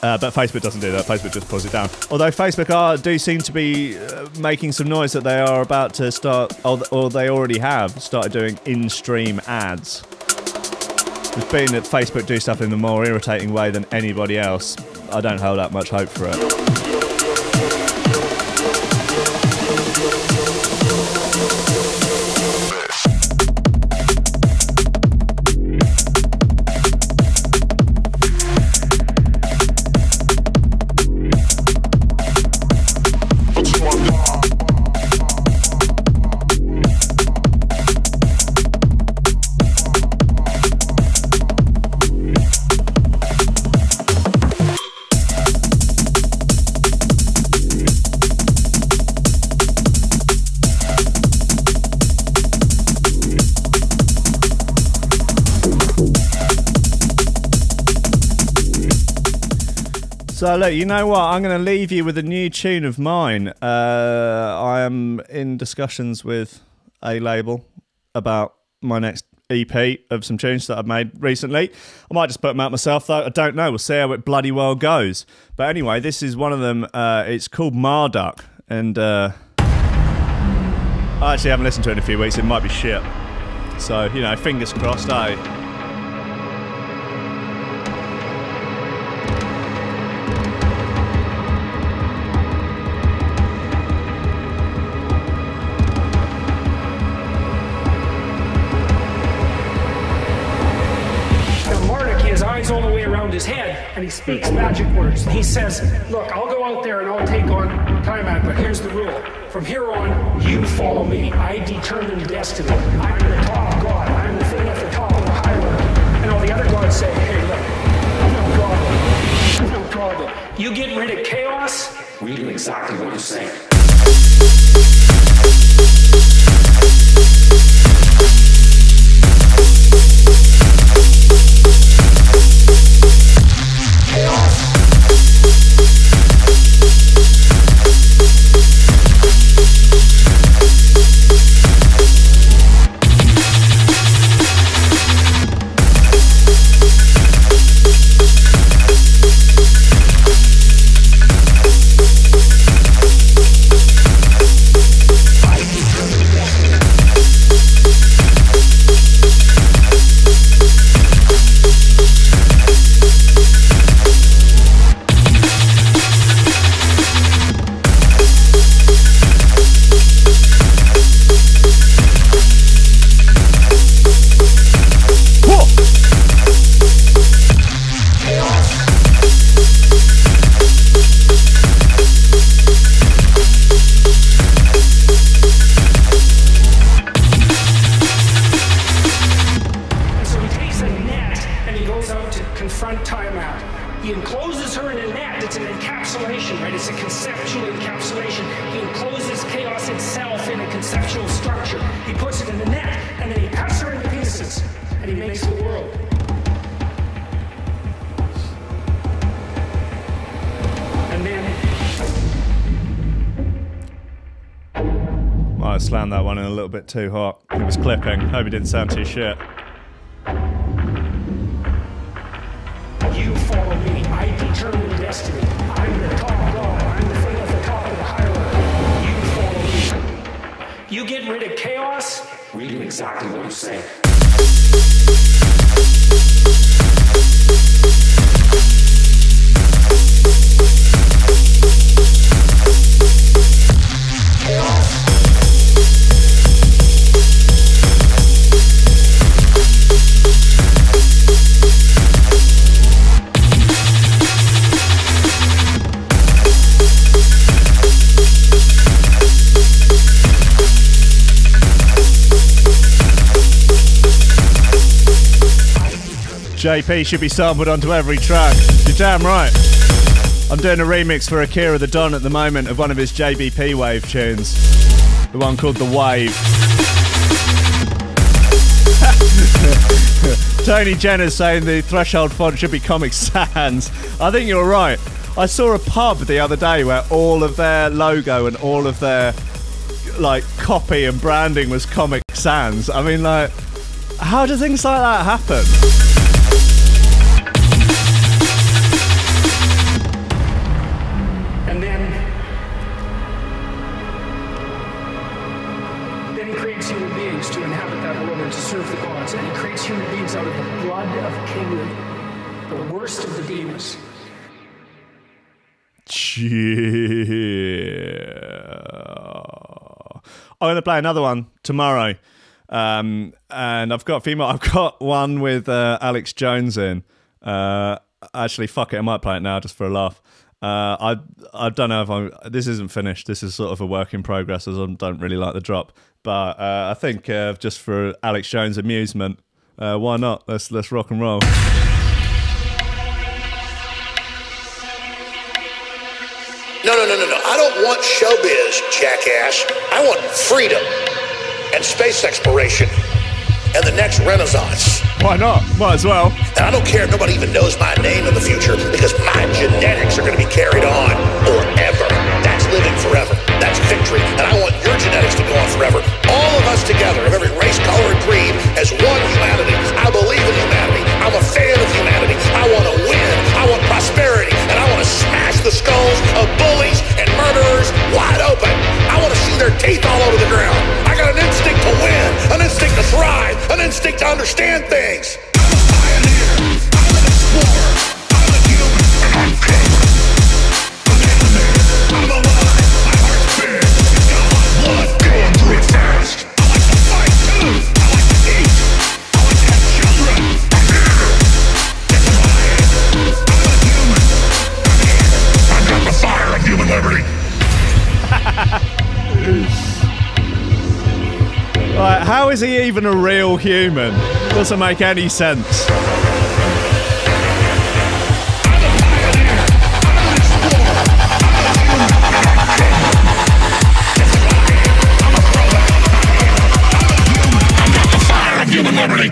But Facebook doesn't do that. Facebook just pulls it down. Although Facebook do seem to be making some noise that they are about to start, or they already have started doing in-stream ads. It's been that Facebook do stuff in a more irritating way than anybody else. I don't hold that much hope for it. So look, you know what? I'm going to leave you with a new tune of mine. I am in discussions with a label about my next EP of some tunes that I've made recently. I might just put them out myself, though. I don't know. We'll see how it bloody well goes. But anyway, this is one of them. It's called Marduk, and I actually haven't listened to it in a few weeks. It might be shit. So, you know, fingers crossed, eh? All the way around his head, and he speaks magic words. He says, look, I'll go out there and I'll take on Time Out, but here's the rule. From here on, you follow me. I determine destiny. I'm the top god. I'm the thing at the top of the hierarchy. And all the other gods say, hey, look, no problem. You get rid of chaos, we do exactly what you say. I slammed that one in a little bit too hot. It was clipping. Hope it didn't sound too shit. You follow me. I determine destiny. I'm the top god. I'm the thing at the top of the hierarchy. You follow me. You get rid of chaos, we do exactly what you say. JP should be sampled onto every track. You're damn right. I'm doing a remix for Akira the Don at the moment of one of his JBP Wave tunes. The one called The Wave. Tony Jenner's saying the threshold font should be Comic Sans. I think you're right. I saw a pub the other day where all of their logo and all of their like copy and branding was Comic Sans. I mean, like, how do things like that happen? Then he creates human beings to inhabit that world and to serve the gods. And he creates human beings out of the blood of Cain, the worst of the demons. I'm going to play another one tomorrow. And I've got a few more. I've got one with Alex Jones in. Actually, fuck it, I might play it now just for a laugh. I don't know if this isn't finished. This is sort of a work in progress, as I don't really like the drop. But I think just for Alex Jones' amusement, why not? Let's rock and roll. No. I don't want showbiz, jackass. I want freedom and space exploration and the next renaissance. Why not? Might as well. And I don't care if nobody even knows my name in the future, because my genetics are going to be carried on forever. That's living forever. That's victory. And I want your genetics to go on forever. All of us together, of every race, color, and creed, as one humanity. I believe in humanity. I'm a fan of humanity. I want to win. I want prosperity. And I want to smash the skulls of bullies and murderers wide open. I want to see their teeth all over the ground. I got an instinct to win, an instinct to thrive, an instinct to understand things. I'm a pioneer. I'm an explorer. I'm a human. I'm clever. I'm an enemy. I'm alive. My heart's big. It's got my blood going through it fast. I like to fight too. I like to eat. I like to have children. I'm here. That's who I am. I'm a human. I'm here. I've got the fire of human liberty. Right, how is he even a real human? Doesn't make any sense. Human liberty.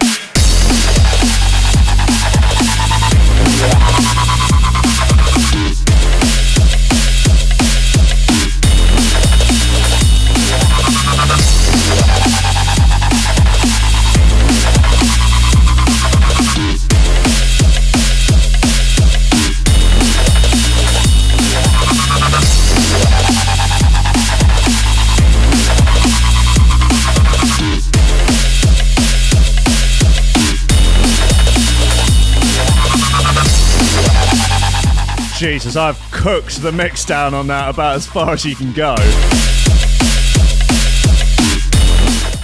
Jesus, I've cooked the mix down on that about as far as you can go.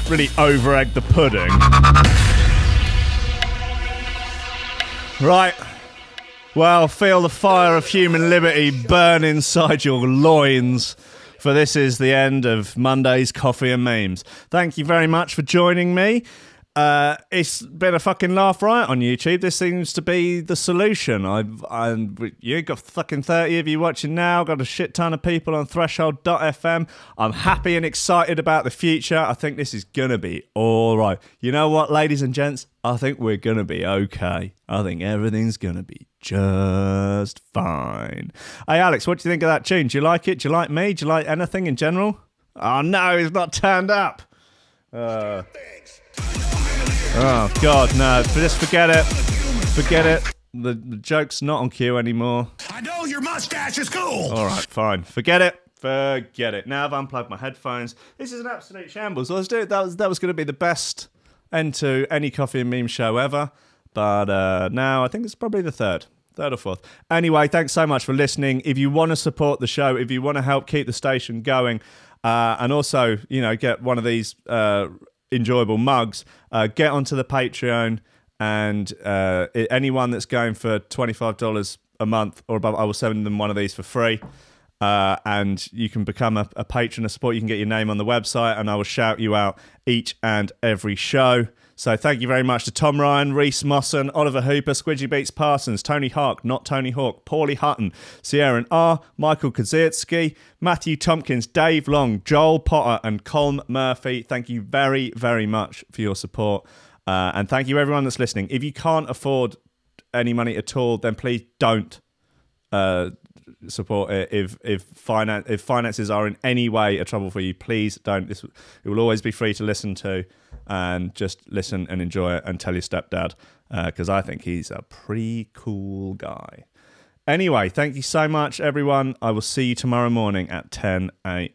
Really over-egged the pudding. Right. Well, feel the fire of human liberty burn inside your loins, for this is the end of Monday's Coffee and Memes. Thank you very much for joining me. It's been a fucking laugh riot on YouTube. This seems to be the solution. You got fucking 30 of you watching now. Got a shit ton of people on Threshold.fm. I'm happy and excited about the future. I think this is gonna be all right. You know what, ladies and gents? I think we're gonna be okay. I think everything's gonna be just fine. Hey, Alex, what do you think of that tune? Do you like it? Do you like me? Do you like anything in general? Oh no, he's not turned up. Oh, God, no. Just forget it. Forget it. The joke's not on cue anymore. I know your mustache is cool. All right, fine. Forget it. Forget it. Now I've unplugged my headphones. This is an absolute shambles. That was going to be the best end to any Coffee and Meme show ever. But now I think it's probably the third or fourth. Anyway, thanks so much for listening. If you want to support the show, if you want to help keep the station going, and also, you know, get one of these enjoyable mugs, get onto the Patreon, and anyone that's going for $25 a month or above, I will send them one of these for free. And you can become a patron of support. You can get your name on the website, and I will shout you out each and every show. So thank you very much to Tom Ryan, Reese Mosson, Oliver Hooper, Squidgy Beats Parsons, Tony Hawk, not Tony Hawk, Paulie Hutton, Sierra R, Michael Kaczynski, Matthew Tompkins, Dave Long, Joel Potter, and Colm Murphy. Thank you very, very much for your support. And thank you everyone that's listening. If you can't afford any money at all, then please don't support it. If finances are in any way a trouble for you, please don't. It will always be free to listen to, and just listen and enjoy it, and tell your stepdad, because I think he's a pretty cool guy. Anyway, thank you so much, everyone. I will see you tomorrow morning at 10 a.m.